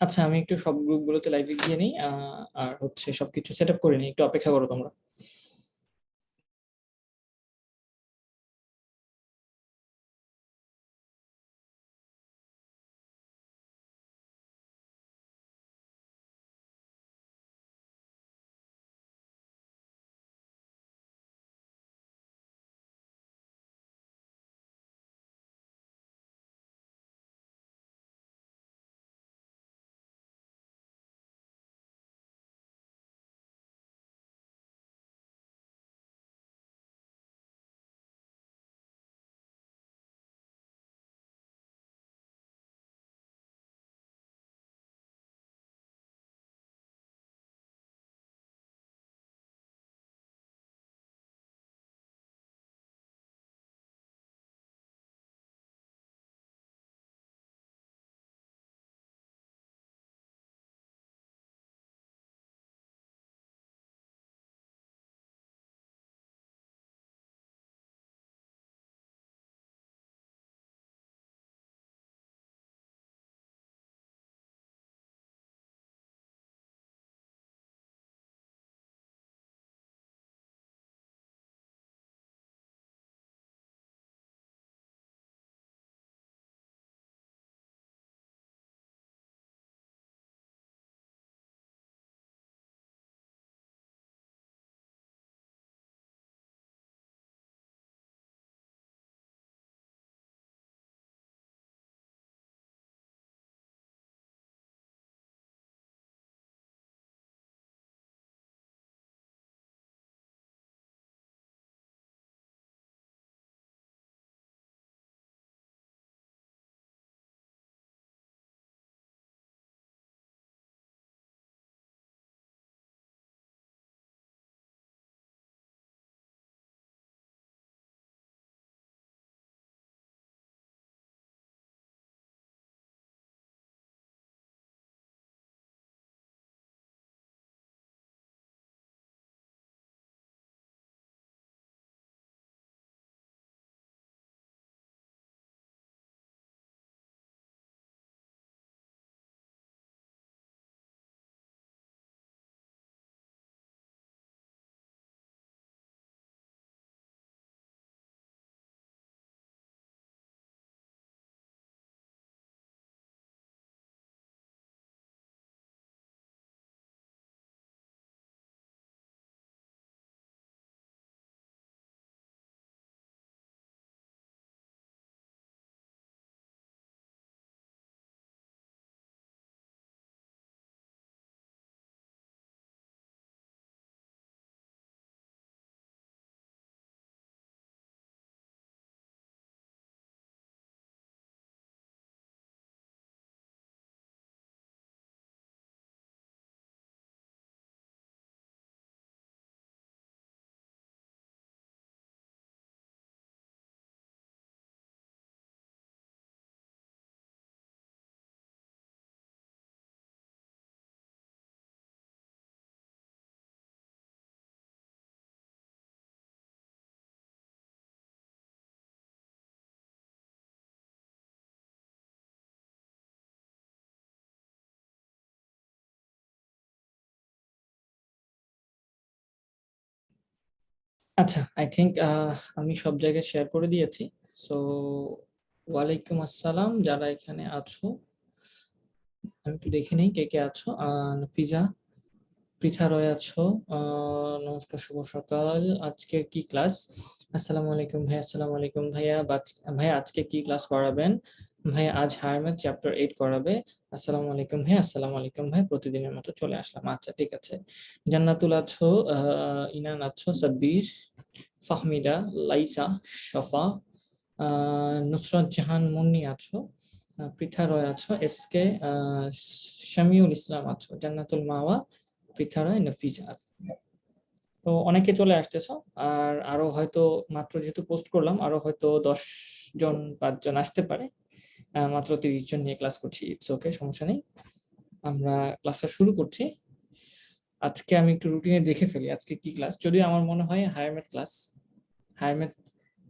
আচ্ছা, আমি একটু সব গ্রুপগুলোতে লাইভে গিয়ে নিই, আর হচ্ছে সবকিছু সেট আপ করে নিই। একটু অপেক্ষা করো তোমরা। আচ্ছা, আই থিংক আমি সব জায়গায় শেয়ার করে দিয়েছি। সো ওয়ালাইকুম আসসালাম যারা এখানে আছো। আমি একটু দেখে নিই কে কে আছো। নাফিজা, পৃথা রয় আছো। নমস্কার, শুভ সকাল। আজকে কি ক্লাস? আসসালামু আলাইকুম ভাইয়া। আসসালামু আলাইকুম ভাইয়া। ভাইয়া আজকে কি ক্লাস করাবেন? ভাইয়া আজ হায়ার ম্যাথ চ্যাপ্টার 8 করাবে। আসসালামু আলাইকুম ভাইয়া। আসসালামু আলাইকুম ভাই, প্রতিদিনের মতো চলে আসলাম। আচ্ছা, ঠিক আছে। জান্নাতুল আছো, ইনান আছো, সাব্বির, ফাহমিদা, লাইসা, শফা, নুসরাত জাহান মুন্নি আছো, পৃথা রয় আছো, এসকে, শামিউল ইসলাম আছো, জান্নাতুল মাওয়া, পৃথা রয়, নফিজা। তো অনেকে চলে আসতেছো। আর আরো হয়তো মাত্র যেহেতু পোস্ট করলাম, আরো হয়তো 10 জন 5 জন আসতে পারে। মাত্র 30 জন নিয়ে ক্লাস করছি। ইটস ওকে, সমস্যা নেই। আমরা ক্লাসটা শুরু করছি। আজকে আমি একটু রুটিনে দেখে ফেলি আজকে কি ক্লাস। যদিও আমার মনে হয় higher math class, higher math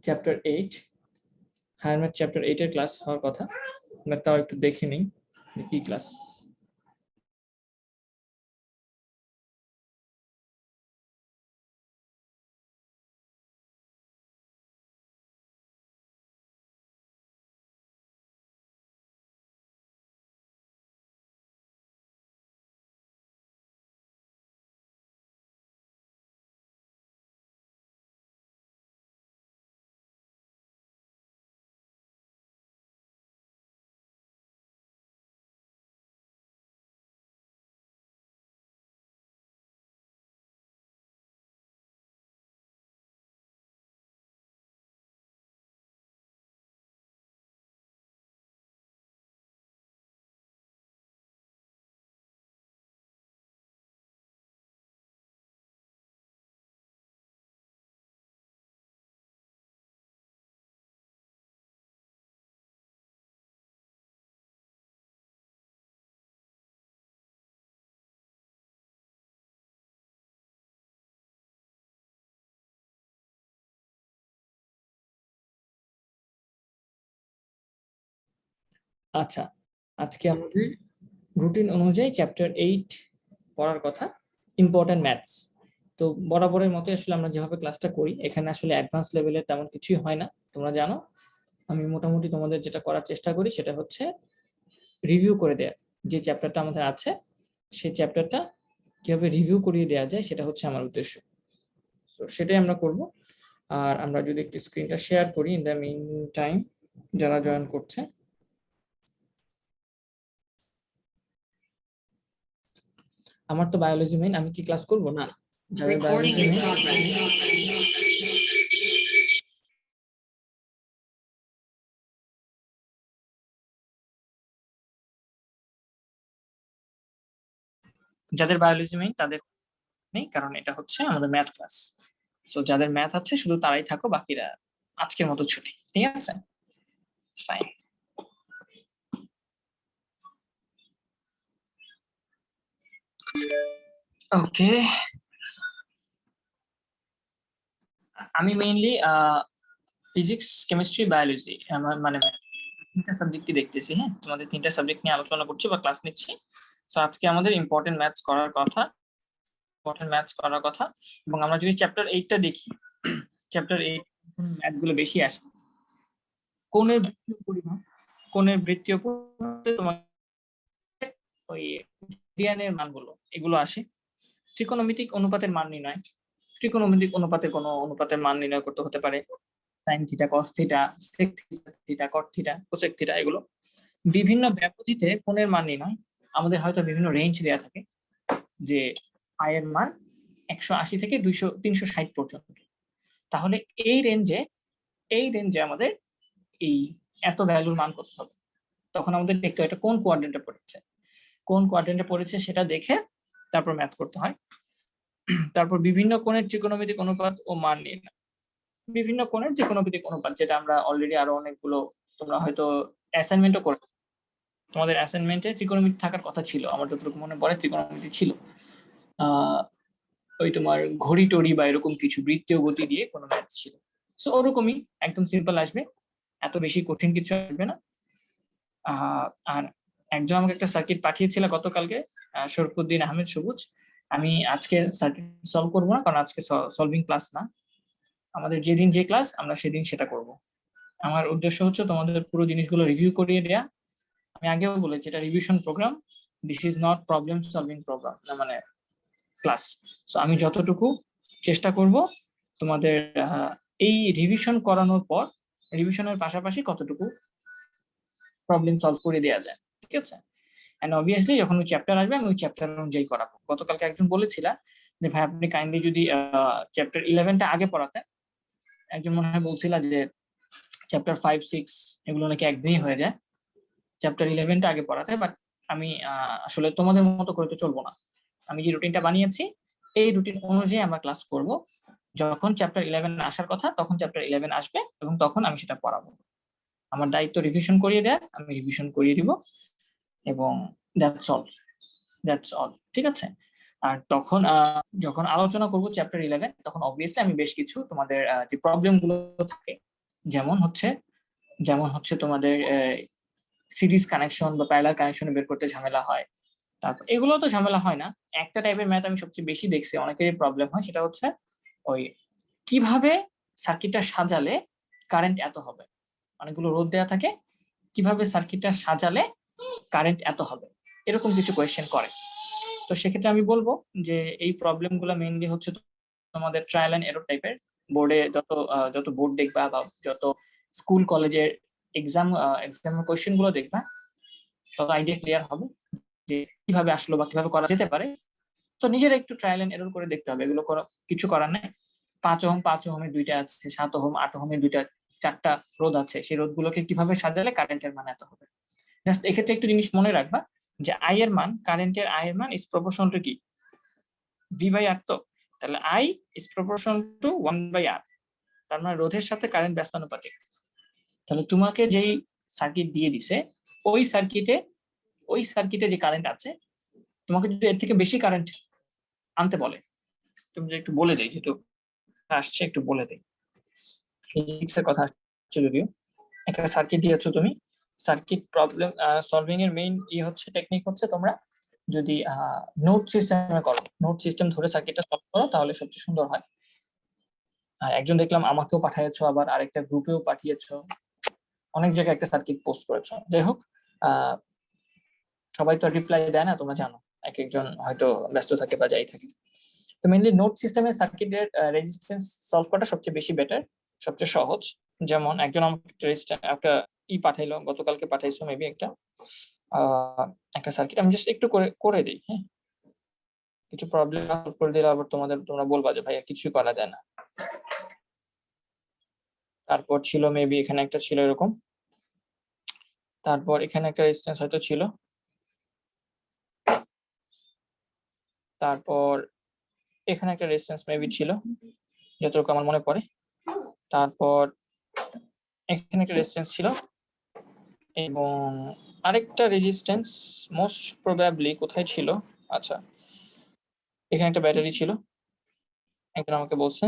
chapter 8, higher math chapter 8 এর ক্লাস হওয়ার কথা। আমরা তাও একটু দেখে নিই যে কি ক্লাস। আচ্ছা, আজকে আমাদের রুটিন অনুযায়ী চ্যাপ্টার 8 পড়ার কথা, ইম্পর্টেন্ট ম্যাথস। তো বরাবরের মতো আসলে আমরা যেভাবে ক্লাসটা করি, এখানে আসলে অ্যাডভান্স লেভেলের তেমন কিছুই হয় না, তোমরা জানো। আমি মোটামুটি তোমাদের যেটা করার চেষ্টা করি সেটা হচ্ছে রিভিউ করে দেয়া। যে চ্যাপ্টারটা আমাদের আছে সেই চ্যাপ্টারটা কিভাবে রিভিউ করিয়ে দেওয়া যায় সেটা হচ্ছে আমার উদ্দেশ্য। তো সেটাই আমরা করব। আর আমরা যদি একটু স্ক্রিনটা শেয়ার করি ইন দ্য মিন টাইম যারা জয়েন করছে। আমার তো বায়োলজি মেইন, আমি কি ক্লাস করব না? যাদের বায়োলজি মেইন যাদের বায়োলজি মেইন তাদের নেই, কারণ এটা হচ্ছে আমাদের ম্যাথ ক্লাস। সো যাদের ম্যাথ আছে শুধু তারাই থাকো, বাকিরা আজকের মতো ছুটি, ঠিক আছে? ফাইন। ওকে, আমি মেইনলি ফিজিক্স, কেমিস্ট্রি, বায়োলজি, আমার মানে তিনটা সাবজেক্টই দেখতেছি। হ্যাঁ, তোমাদের তিনটা সাবজেক্ট নিয়ে আলোচনা করছি বা ক্লাস নিচ্ছি। সো আজকে আমাদের ইম্পর্টেন্ট ম্যাথস করার কথা, এবং আমরা যদি চ্যাপ্টার 8টা দেখি, চ্যাপ্টার 8 ম্যাথ গুলো বেশি আসে। কোণের বৃত্তীয় পরিমাপ, কোণের বৃত্তীয় পরিমাপে তোমার ওই রেডিয়ানের মানগুলো এগুলো আসে। ত্রিকোণমিতিক অনুপাতের মান নির্ণয়, ত্রিকোণমিতিক অনুপাতের কোনো অনুপাতের মান নির্ণয় করতে হতে পারে sine theta, cos theta, sec theta, cot theta, cosec theta, এগুলো। বিভিন্ন ব্যাপ্তিতে কোণের মান নির্ণয়, আমাদের হয়তো বিভিন্ন রেঞ্জ দেওয়া থাকে যে আয়ের মান 180 থেকে 360 পর্যন্ত। তাহলে এই রেঞ্জে আমাদের এই এত ভ্যালুর মান করতে হবে। তখন আমাদের দেখতে হয় এটা কোন কোয়াড্রেন্টে পড়েছে সেটা দেখে তারপর ম্যাথ করতে হয়। তারপর বিভিন্ন কোণের ত্রিকোণমিতিক অনুপাত ও মান নির্ণয়, বিভিন্ন কোণের ত্রিকোণমিতিক অনুপাত, যেটা আমরা অলরেডি আরো অনেকগুলো, তোমরা হয়তো অ্যাসাইনমেন্টও করে, তোমাদের অ্যাসাইনমেন্টে ত্রিকোণমিতি থাকার কথা ছিল, আমার যতটুকু মনে পড়ে ত্রিকোণমিতি ছিল। ওই তোমার ঘড়ি টড়ি বা এরকম কিছু বৃত্তীয় গতি দিয়ে কোনো ম্যাথ ছিল। সো ওরকমই একদম সিম্পল আসবে, এত বেশি কঠিন কিছু আসবে না। আর একজন আমাকে একটা সার্কিট পাঠিয়েছিল গতকালকে, শরফুদ্দিন আহমেদ সবুজ। আমি আজকে সার্কিট সলভ করবো না, কারণ আজকে সলভিং ক্লাস না, আমাদের যেদিন যে ক্লাস আমরা সেদিন সেটা করব। আমার উদ্দেশ্য হচ্ছে তোমাদের পুরো জিনিসগুলো রিভিউ করিয়ে দেয়া। আমি আগেও বলেছি এটা revision programme, this is not problem solving programme, মানে ক্লাস। সো আমি যতটুকু চেষ্টা করব তোমাদের এই রিভিশন করানোর পর রিভিশনের পাশাপাশি কতটুকু প্রবলেম সলভ করে দেওয়া যায়, ঠিক আছে? এন্ড অবভিয়াসলি যখন ওই চ্যাপ্টার আসবে আমি ওই চ্যাপ্টার অনুযায়ী করাবো। গতকালকে একজন বলেছিলা যে ভাই আপনি কাইন্ডলি যদি চ্যাপ্টার 11টা আগে পড়াতেন। একজন মনে হয় বলছিলা যে চ্যাপ্টার 5, 6 এগুলো নাকি একদিনই হয়ে যায়, চ্যাপ্টার 11টা আগে পড়াতে। বাট আমি আসলে তোমাদের মতো করে তো চলবো না। আমি যে রুটিনটা বানিয়েছি এই রুটিন অনুযায়ী আমরা ক্লাস করব। যখন চ্যাপ্টার 11 আসার কথা তখন চ্যাপ্টার 11 আসবে এবং তখন আমি সেটা পড়াবো। আমার দায়িত্ব রিভিশন করিয়ে দেয়া, আমি রিভিশন করিয়ে দিব এবং দ্যাটস অল, ঠিক আছে? আর তখন যখন আলোচনা করব চ্যাপ্টার 11 তখন অবভিয়াসলি আমি বেশ কিছু তোমাদের যে প্রবলেম গুলো থাকে, যেমন হচ্ছে তোমাদের সিরিজ কানেকশন বা প্যারালাল কানেকশন বের করতে ঝামেলা হয়। তারপর এগুলো তো ঝামেলা হয় না। একটা টাইপের ম্যাথ আমি সবচেয়ে বেশি দেখছি অনেকেরই প্রবলেম হয়, সেটা হচ্ছে ওই কিভাবে সার্কিটটা সাজালে কারেন্ট এত হবে। অনেকগুলো রোধ দেওয়া থাকে, কিভাবে সার্কিটটা সাজালে কারেন্ট এত হবে, এরকম কিছু কোয়েশ্চেন করে। তো সেক্ষেত্রে আমি বলবো যে এই প্রবলেম গুলো মেইনলি হচ্ছে তোমাদের ট্রায়াল এন্ড এরর টাইপের। বোর্ডে যত বোর্ড দেখবা বা যত স্কুল কলেজের এক্সামের কোয়েশ্চেন গুলো দেখবা, তত আইডিয়া ক্লিয়ার হবে যে কিভাবে আসলো বা কিভাবে করা যেতে পারে। তো নিজেরা একটু ট্রায়াল এন্ড এরর করে দেখতে হবে, এগুলো কিছু করার নাই। 5 ওহমের দুইটা আছে, 7 ওহম 8 ওহমের দুইটা 4টা রোধ আছে, সেই রোধগুলোকে কিভাবে সাজালে কারেন্টের মান এত হবে। জাস্ট এক্ষেত্রে একটু জিনিস মনে রাখবা যে আই এর মান, কারেন্টের আই এর মান ইজ প্রপোর্শনাল টু কি, V/R। তো তাহলে I is proportional to 1/R, তার মানে রোধের সাথে কারেন্ট ব্যস্তানুপাতিক। তাহলে তোমাকে যেই সার্কিট দিয়ে দিছে ওই সার্কিটে যে কারেন্ট আছে, তোমাকে যদি এর থেকে বেশি কারেন্ট আনতে বলে, তুমি যে একটু বলে দেই, যেহেতু আসছে একটু বলে দেই। ফিজিক্সের কথা আসছে যদিও। একটা সার্কিট দিয়েছো তুমি, সার্কিট প্রবলেম সলভিং এর মেইন হচ্ছে টেকনিক হচ্ছে তোমরা যদি নোট সিস্টেমে করো, নোট সিস্টেম ধরে সার্কিটটা সলভ করো তাহলে সবচেয়ে সুন্দর হয়। আর একজন দেখলাম আমাকেও পাঠিয়েছো, আবার আরেকটা গ্রুপেও পাঠিয়েছো, অনেক জায়গায় একটা সার্কিট পোস্ট করেছো। যাই হোক, সবাই তো রিপ্লাই দেয় না, তোমরা জানো, এক একজন হয়তো ব্যস্ত থাকে বা যাই থাকে। তো মেইনলি নোট সিস্টেমের সার্কিটের রেজিস্ট্যান্স সলভ করাটা সবচেয়ে বেশি বেটার, সবচেয়ে সহজ। যেমন একজন আমাকে একটা পাঠাইলো, গতকালকে পাঠাইছো মেবি একটা সার্কিট, আমি জাস্ট একটু করে করে দিই। হ্যাঁ, কিছু প্রবলেম সলভ করে দিলে আবার তোমরা বলবা যে ভাইয়া কিছুই করা যায় না। তারপর ছিল মেবি এখানে একটা ছিল এরকম, তারপর এখানে একটা রেজিস্ট্যান্স হয়তো ছিল, তারপর এখানে একটা রেজিস্ট্যান্স মেবি ছিল যতটুকু আমার মনে পড়ে, তারপর এখানে একটা রেজিস্ট্যান্স ছিল, এবং আরেকটা রেজিস্ট্যান্স মোস্ট প্রবাবলি কোথায় ছিল, আচ্ছা এখানে একটা ব্যাটারি ছিল, একজন আমাকে বলছে।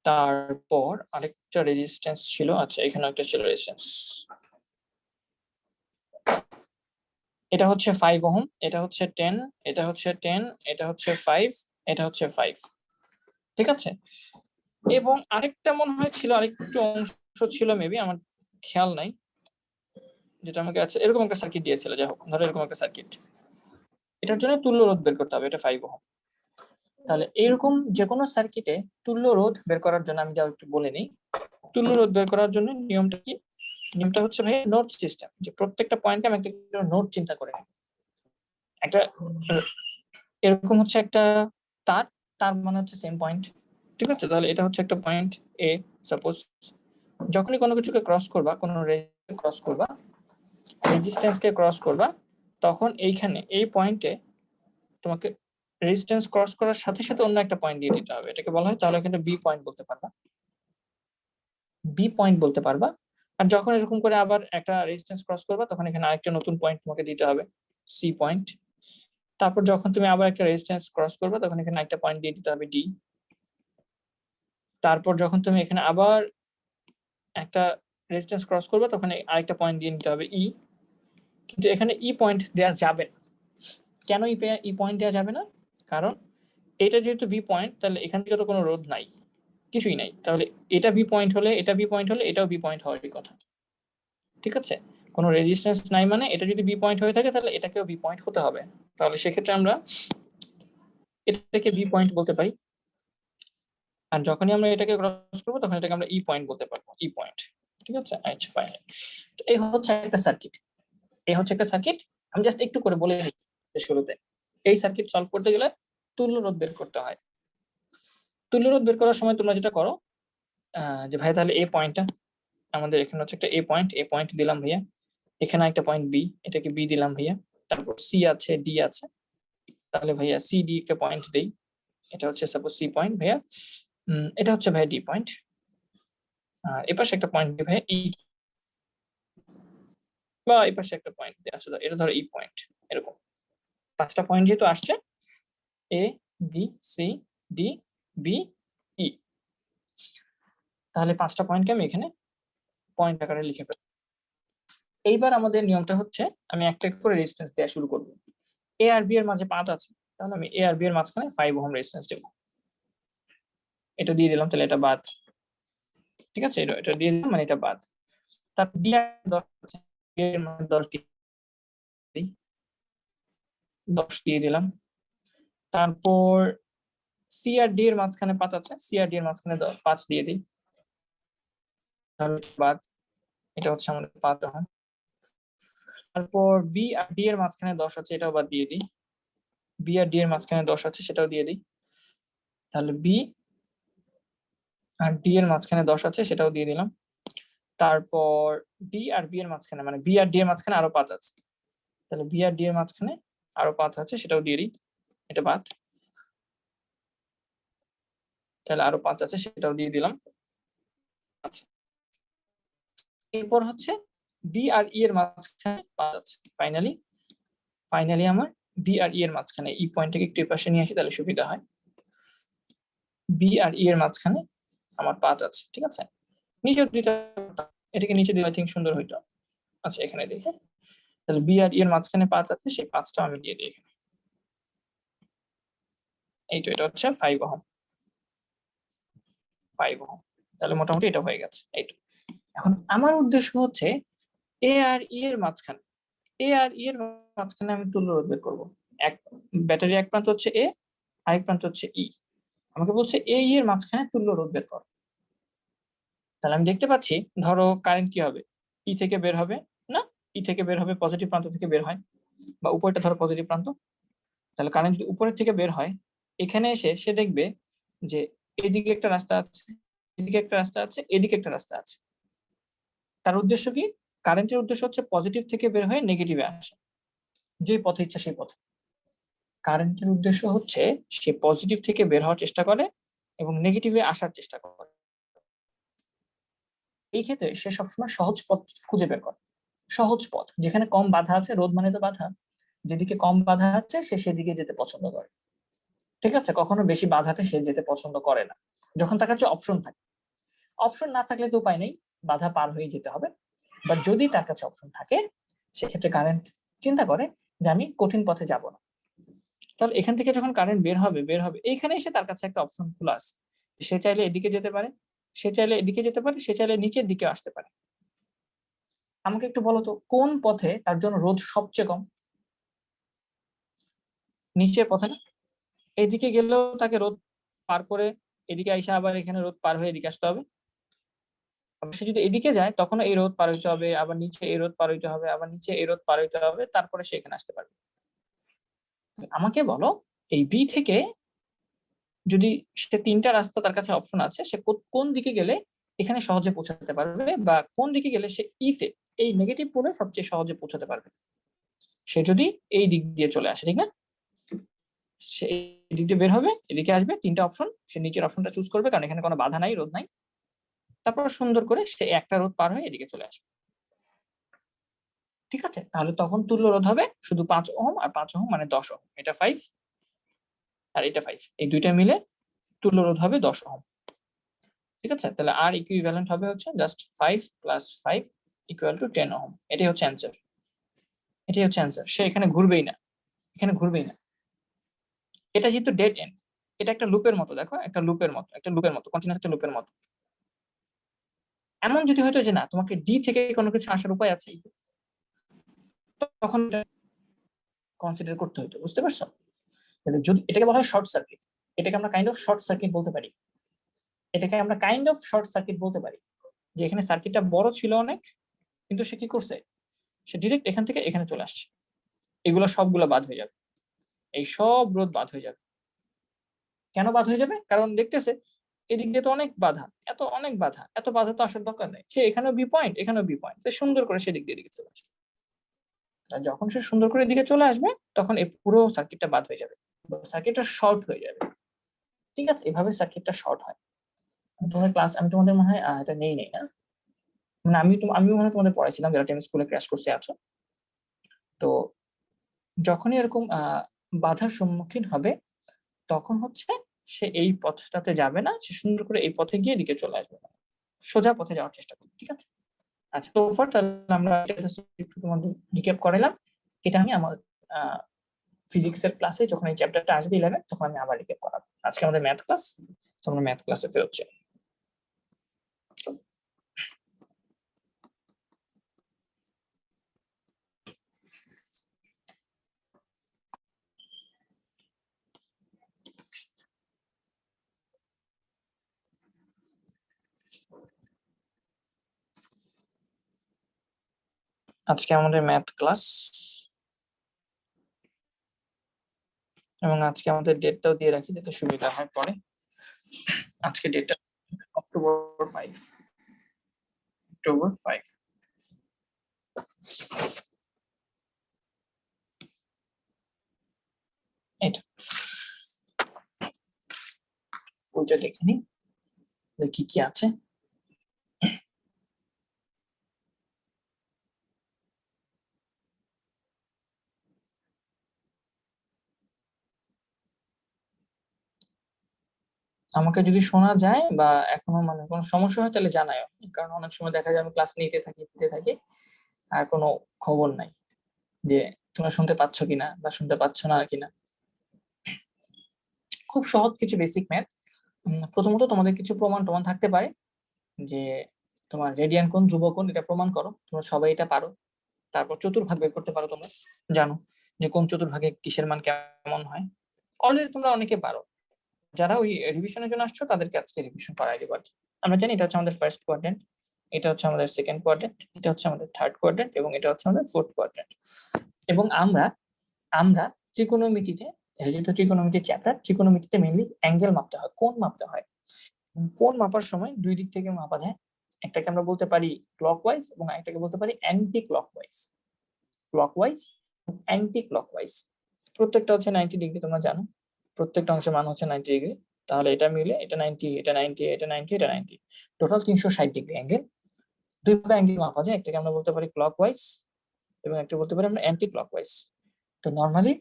তারপর আরেকটা রেজিস্ট্যান্স ছিল, আচ্ছা এখানে একটা ছিল রেজিস্ট্যান্স, এটা হচ্ছে 5 ওহম, এটা হচ্ছে 10, এটা হচ্ছে 10, এটা হচ্ছে 5, এটা হচ্ছে 5, ঠিক আছে। এবং আরেকটা মনে হয় ছিল, আরেকটু অংশ ছিল মেবি, আমার খেয়াল নাই, যেটা আমাকে আছে এরকম একটা সার্কিট দিয়েছিল। যাই হোক, ধরো এরকম একটা সার্কিট, এটার জন্য তুল্য রোধ বের করতে হবে, এটা 5 ওহম। তাহলে এরকম যে কোনো সার্কিটে তুল্য রোধ বের করার জন্য আমি যা একটু বলে নিই, তুল্য রোধ বের করার জন্য নিয়মটা কি? নিয়মটা হচ্ছে ভাই নোড সিস্টেম, যে প্রত্যেকটা পয়েন্টে আমি একটা নোড চিন্তা করে নিই। একটা এরকম হচ্ছে একটা তার, তার মানে হচ্ছে সেম পয়েন্ট, ঠিক আছে। তাহলে এটা হচ্ছে একটা পয়েন্ট এ, সাপোজ যখনই কোনো কিছুকে ক্রস করবা, কোনো ক্রস করবা, রেজিস্ট্যান্সকে ক্রস করবা, তখন এইখানে এই পয়েন্টে তোমাকে রেজিস্ট্যান্স ক্রস করার সাথে সাথে অন্য একটা পয়েন্ট দিয়ে দিতে হবে, এটাকে বলা হয়, তাহলে এখানে বি পয়েন্ট বলতে পারবা, বি পয়েন্ট বলতে পারবা। আর যখন এরকম করে আবার একটা রেজিস্ট্যান্স ক্রস করবা, তখন এখানে আরেকটা নতুন পয়েন্ট তোমাকে দিতে হবে, সি পয়েন্ট। তারপর যখন তুমি আবার একটা রেজিস্ট্যান্স ক্রস করবা, তখন এখানে একটা পয়েন্ট দিয়ে দিতে হবে, ডি। তারপর যখন তুমি এখানে আবার একটা রেজিস্ট্যান্স ক্রস করবা, তখন আরেকটা পয়েন্ট দিয়ে নিতে হবে, ই। কিন্তু এখানে ই পয়েন্ট দেওয়া যাবে না। কেন ই পয়েন্ট দেওয়া যাবে না? কারণ এটা যেহেতু বি পয়েন্ট, তাহলে এখান থেকে তো কোনো রোধ নাই, কিছুই নাই, তাহলে এটা বি পয়েন্ট হলে, এটা বি পয়েন্ট হলে, এটাও বি পয়েন্ট হওয়ারই কথা, ঠিক আছে। কোনো রেজিস্ট্যান্স নাই মানে এটা যদি বি পয়েন্ট হয়ে থাকে, তাহলে এটাকেও বি পয়েন্ট হতে হবে। তাহলে সেক্ষেত্রে আমরা এটাকে বি পয়েন্ট বলতে পারি। আর যখনই আমরা এটাকে ক্রস করবো, তখন এটাকে আমরা ই পয়েন্ট বলতে পারবো, ই পয়েন্ট, ঠিক আছে। আচ্ছা ফাইন, এই হচ্ছে একটা সার্কিট, এই হচ্ছে একটা সার্কিট। আমি জাস্ট একটু করে বলে নিই শুরুতে, এই সার্কিট সলভ করতে গেলে তুল্য রোধ বের করতে হয়। তুল্য রোধ বের করার সময় তোমরা যেটা করো, যে ভাই তাহলে এই পয়েন্টটা আমাদের এখানে হচ্ছে একটা এ পয়েন্ট দিলাম ভাইয়া, এখানে একটা পয়েন্ট বি, এটাকে বি দিলাম ভাইয়া, তারপর সি আছে, ডি আছে, তাহলে ভাইয়া সি ডি একটা পয়েন্ট দেই, এটা হচ্ছে সাপোজ সি পয়েন্ট ভাইয়া, এটা হচ্ছে ভাইয়া ডি পয়েন্ট, আর এপাশে একটা পয়েন্ট দিই ভাইয়া ই, বা এপাশে একটা পয়েন্ট দেওয়া আছে, এটা ধরো ই পয়েন্ট। এরকম 5টা পয়েন্ট যেহেতু আসছে, A B C D B E, তাহলে 5টা পয়েন্টকে আমি এখানে পয়েন্ট আকারে লিখে ফেলবো। এইবার আমাদের নিয়মটা হচ্ছে, আমি একটা করে রেজিস্ট্যান্স দেওয়া শুরু করবো। এ আর বি এর মাঝে 5 আছে, তাহলে আমি এ আর বি এর মাঝখানে 5 ওহম রেজিস্ট্যান্স দেবো, এটা দিয়ে দিলাম, তাহলে এটা বাদ, ঠিক আছে। এটা দিয়ে দিলাম, মানে এটা বাদ। তারপর ডি আর 10 আছে, এর মানে 10 দিই, 10 দিয়ে দিলাম। তারপর সি আর ডি এর মাঝখানে 5 আছে, সি আর ডি এর মাঝখানে 5 দিয়ে দিই, তাহলে বাদ, এটা হচ্ছে আমাদের 5 ওহম। তারপর বি আর ডি এর মাঝখানে 10 আছে, এটাও বাদ দিয়ে দিই, বি আর ডি এর মাঝখানে 10 আছে, সেটাও দিয়ে দিই, তাহলে বি আর ডি এর মাঝখানে 10 আছে, সেটাও দিয়ে দিলাম। তারপর ডি আর বি এর মাঝখানে, মানে বি আর ডি এর মাঝখানে আরো 5 আছে, তাহলে বি আর ডি এর মাঝখানে আরো 5 আছে, সেটাও দিয়ে দিই, এটা বাদ, তাহলে আরো 5 আছে, সেটাও দিয়ে দিলাম। আচ্ছা, এরপর হচ্ছে বি আর ই এর মাঝখানে 5 আছে, ফাইনালি আমার বি আর ই এর মাঝখানে, ই পয়েন্টটাকে একটু পাশে নিয়ে আসি, তাহলে সুবিধা হয়। বি আর ই এর মাঝখানে আমার 5 আছে, ঠিক আছে। নিচে দুইটা, এটাকে নিচে দিলে আই থিঙ্ক সুন্দর হইতো, আচ্ছা এখানে দিই, হ্যাঁ। তাহলে বি আর ই এর মাঝখানে 5 আছে, সেই 5টা আমি দিয়ে দিই এখানে। এই তো এটা হচ্ছে 5 ওহম, 5 ওহম। তাহলে মোটামুটি এটা হয়ে গেছে। এই তো এখন আমার উদ্দেশ্য হচ্ছে এ আর ই এর মাঝখানে, এ আর ই এর মাঝখানে আমি তুল্য রোধ বের করবো। এক ব্যাটারি এক প্রান্ত হচ্ছে এ, আরেক প্রান্ত হচ্ছে ই। আমাকে বলছে এ ই এর মাঝখানে তুল্য রোধ বের কর। তাহলে আমি দেখতে পাচ্ছি, ধরো কারেন্ট কি হবে, ই থেকে বের হবে না, ই থেকে বের হবে, পজিটিভ প্রান্ত থেকে বের হয়, বা উপরটা ধরো পজিটিভ প্রান্ত। তাহলে কারেন্ট যদি উপরের থেকে বের হয়, এখানে এসে সে দেখবে যে এদিকে একটা রাস্তা আছে, এদিকে একটা রাস্তা আছে, এদিকে একটা রাস্তা আছে। তার উদ্দেশ্য কি? কারেন্টের উদ্দেশ্য হচ্ছে পজিটিভ থেকে বের হয়ে নেগেটিভে আসা, যে পথে ইচ্ছা সেই পথে। কারেন্টের উদ্দেশ্য হচ্ছে সে পজিটিভ থেকে বের হওয়ার চেষ্টা করে এবং নেগেটিভে আসার চেষ্টা করে। এই ক্ষেত্রে সে সবসময় সহজ পথ খুঁজে বের করে, সহজ পথ যেখানে কম বাধা আছে। রোধ মানে তো বাধা, যেদিকে কম বাধা আছে সে সেদিকে যেতে পছন্দ করে। ঠিক আছে, কখনো বেশি বাধাতে সে যেতে পছন্দ করে না, যখন তার কাছে অপশন থাকে। অপশন না থাকলে তো উপায় নেই, বাধা পার হয়ে যেতে হবে। বাট যদি তার কাছে অপশন থাকে, সেক্ষেত্রে কারেন্ট চিন্তা করে যে আমি কঠিন পথে যাব না। তাহলে এখান থেকে যখন কারেন্ট বের হবে এইখানে এসে তার কাছে একটা অপশন খোলা আছে। সে চাইলে এদিকে যেতে পারে, সে চাইলে এদিকে যেতে পারে, সে চাইলে নিচের দিকে আসতে পারে। আমাকে একটু বলো তো কোন পথে তার জন্য রোধ সবচেয়ে কম? নিচের পথে না? এদিকে গেলেও তাকে রোধ পার করে এদিকে আইসা আবার এখানে রোধ পার হয়ে এদিকে আসতে হবে। সে যদি এদিকে যায় তখন এই রোধ পার হইতে হবে, আবার নিচে এই রোধ পার হইতে হবে, আবার নিচে এই রোধ পার হইতে হবে, তারপরে সে এখানে আসতে পারবে। আমাকে বলো এই বি থেকে যদি সে 3টা রাস্তা তার কাছে অপশন আছে, সে কোন দিকে গেলে এখানে সহজে পৌঁছাতে পারবে, বা কোন দিকে গেলে সে ইতে এই নেগেটিভ পোলে সবচেয়ে সহজে পৌঁছাতে পারবে। সে যদি এই দিক দিয়ে চলে আসে, ঠিক না, সে এই দিক দিয়ে বের হবে, এদিকে আসবে, 3টা অপশন, সে নিচের অপশনটা চুজ করবে কারণ এখানে কোনো বাধা নাই, রোধ নাই। তারপর সুন্দর করে সে একটা রোধ পার হয়ে এদিকে চলে আসবে। ঠিক আছে, তাহলে তখন তুল্য রোধ হবে শুধু 5 ওহম, আর 5 ওহম মানে 10 ওহম। এটা 5 আর এটা 5, এই দুইটা মিলে তুল্য রোধ হবে 10 ওহম। ঠিক আছে, তাহলে আর ইকুইভ্যালেন্ট হবে হচ্ছে just 5 plus 5 equal to 10 ohm. এটাই হচ্ছে অ্যান্সার, এটাই হচ্ছে অ্যান্সার। সে এখানে ঘুরবেই না, এখানে ঘুরবেই না। এটা যেহেতু ডেড এন্ড, এটা একটা লুপের মতো, দেখো একটা লুপের মতো, একটা লুপের মতো, কন্টিনিউয়াস একটা লুপের মতো। এমন যদি হয়তো যে না তোমাকে ডি থেকে কোনো কিছু আসার উপায় আছে, তখন কনসিডার করতে হতো, বুঝতে পারছো? যদি এটাকে বলা হয় শর্ট সার্কিট, এটাকে আমরা কাইন্ড অফ শর্ট সার্কিট বলতে পারি, এটাকে আমরা কাইন্ড অফ শর্ট সার্কিট বলতে পারি। যে এখানে সার্কিটটা বড় ছিল অনেক, কিন্তু সে কি করছে, সে ডিরেক্ট এখান থেকে এখানে চলে আসছে, এগুলো সবগুলো বাদ হয়ে যাবে, এই সব রোধ বাদ হয়ে যাবে। কেন বাদ হয়ে যাবে? কারণ দেখতেছে এদিক দিয়ে তো অনেক বাধা, অনেক বাধা, এত বাধা তো আসার দরকার নেই, সে এখানেও বি পয়েন্ট, এখানেও বি পয়েন্ট, সুন্দর করে সেদিক দিয়ে এদিকে চলে আসবে। আর যখন সে সুন্দর করে এদিকে চলে আসবে, তখন এই পুরো সার্কিটটা বাদ হয়ে যাবে, সার্কিটটা শর্ট হয়ে যাবে। ঠিক আছে, এভাবে সার্কিটটা শর্ট হয়। তোমাদের ক্লাস আমি তোমাদের মনে হয় এটা নেই নেই না, মানে আমি মনে হয় তোমাদের পড়াইছিলাম যারা টেন স্কুলে ক্র্যাশ কোর্সে আছো। তো যখনই এরকম বাধার সম্মুখীন হবে, তখন হচ্ছে সে এই পথটাতে যাবে না, সে সুন্দর করে এই পথে গিয়ে এদিকে চলে আসবে, সোজা পথে যাওয়ার চেষ্টা করবে। ঠিক আছে, আচ্ছা তো ফার তাহলে আমরা একটু তোমাদের রিক্যাপ করাইলাম। এটা আমি আমার ফিজিক্সের ক্লাসে যখন এই চ্যাপ্টারটা আসবে 11 তখন আমি আবার রিক্যাপ করাবো। আজকে আমাদের ম্যাথ ক্লাস, আমরা ম্যাথ ক্লাসে ফেরত যাই। আজকে আমাদের ম্যাথ ক্লাস, এবং আজকে আমাদের ডেটটাও দিয়ে রাখি যাতে সুবিধা হয় পরে। আজকে ডেটটা অক্টোবর 5, অক্টোবর 5। এটা ওইটা দেখে নি কি কি আছে। আমাকে যদি শোনা যায় বা এখনো মানে কোনো সমস্যা হয় তাহলে জানাও, কারণ অনেক সময় দেখা যায় আমি ক্লাস নিতে থাকি আর কোনো খবর নাই যে তোমরা শুনতে পাচ্ছ কিনা বা শুনতে পাচ্ছ না কিনা। খুব সহজ কিছু বেসিক ম্যাথ। প্রথমত তোমাদের কিছু প্রমাণ থাকতে পারে যে তোমার রেডিয়ান কোণ ধ্রুবক কোণ এটা প্রমাণ করো, তোমরা সবাই এটা পারো। তারপর চতুর্ভাগ বের করতে পারো, তোমরা জানো যে কোন চতুর্ভাগে কিসের মান কেমন হয়, অলরেডি তোমরা অনেকে পারো। যারা ওই রিভিশনের জন্য আসছো তাদেরকে আজকে রিভিশন করাই দেবো আর কি। আমরা জানি এটা হচ্ছে আমাদের ফার্স্ট কোয়াড্রেন্ট, এটা হচ্ছে আমাদের সেকেন্ড কোয়াড্রেন্ট, এটা হচ্ছে আমাদের থার্ড কোয়াড্রেন্ট এবং এটা হচ্ছে আমাদের ফোর্থ কোয়াড্রেন্ট। এবং আমরা আমরা ত্রিকোণমিতিতে, যেহেতু ত্রিকোণমিতির চ্যাপ্টার, ত্রিকোণমিতিতে মেইনলি অ্যাঙ্গেল মাপতে হয়, কোণ মাপতে হয়। কোণ মাপার সময় দুই দিক থেকে মাপা যায়, একটাকে আমরা বলতে পারি ক্লকওয়াইজ এবং আরেকটাকে বলতে পারি অ্যান্টি ক্লকওয়াইজ। ক্লকওয়াইজ এবং অ্যান্টি ক্লকওয়াইজ প্রত্যেকটা হচ্ছে 90 ডিগ্রি, তোমরা জানো প্রত্যেকটা অংশের মান হচ্ছে 90 ডিগ্রি। তাহলে এটা মিলে এটা 90, এটা 90, এটা 90, এটা 90, টোটাল 360 ডিগ্রি অ্যাঙ্গেল। দুইভাবে অ্যাঙ্গেল মাপা যায়, একটাকে আমরা বলতে পারি ক্লকওয়াইজ এবং একটা বলতে পারি আমরা অ্যান্টি ক্লকওয়াইজ। তো নরমালি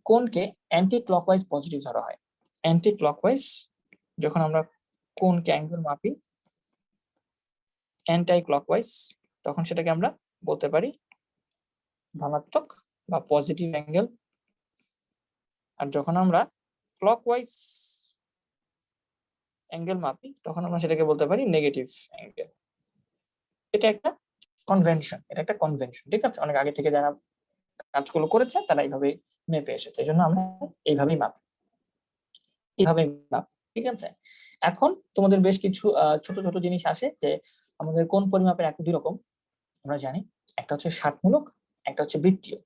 কোণকে অ্যান্টি ক্লকওয়াইজ পজিটিভ ধরা হয়। অ্যান্টি ক্লকওয়াইজ যখন আমরা কোণকে অ্যাঙ্গেল মাপি অ্যান্টি ক্লকওয়াইজ, তখন সেটাকে আমরা বলতে পারি ধনাত্মক বা পজিটিভ অ্যাঙ্গেল। আর যখন আমরা ক্লকওয়াইজ অ্যাঙ্গেল মাপি তখন আমরা সেটাকে বলতে পারি নেগেটিভ অ্যাঙ্গেল। এটা একটা কনভেনশন, এটা একটা কনভেনশন, ঠিক আছে? অনেক আগে থেকে যারা কাজগুলো করেছে তারা এইভাবে মেপে এসেছে, এই জন্য আমরা এইভাবেই মাপি, এইভাবেই মাপি, ঠিক আছে? এখন তোমাদের বেশ কিছু ছোট ছোট জিনিস আসে যে আমাদের কোন পরিমাপের একক দুই রকম আমরা জানি, একটা হচ্ছে ষাটমূলক, একটা হচ্ছে বৃত্তীয়।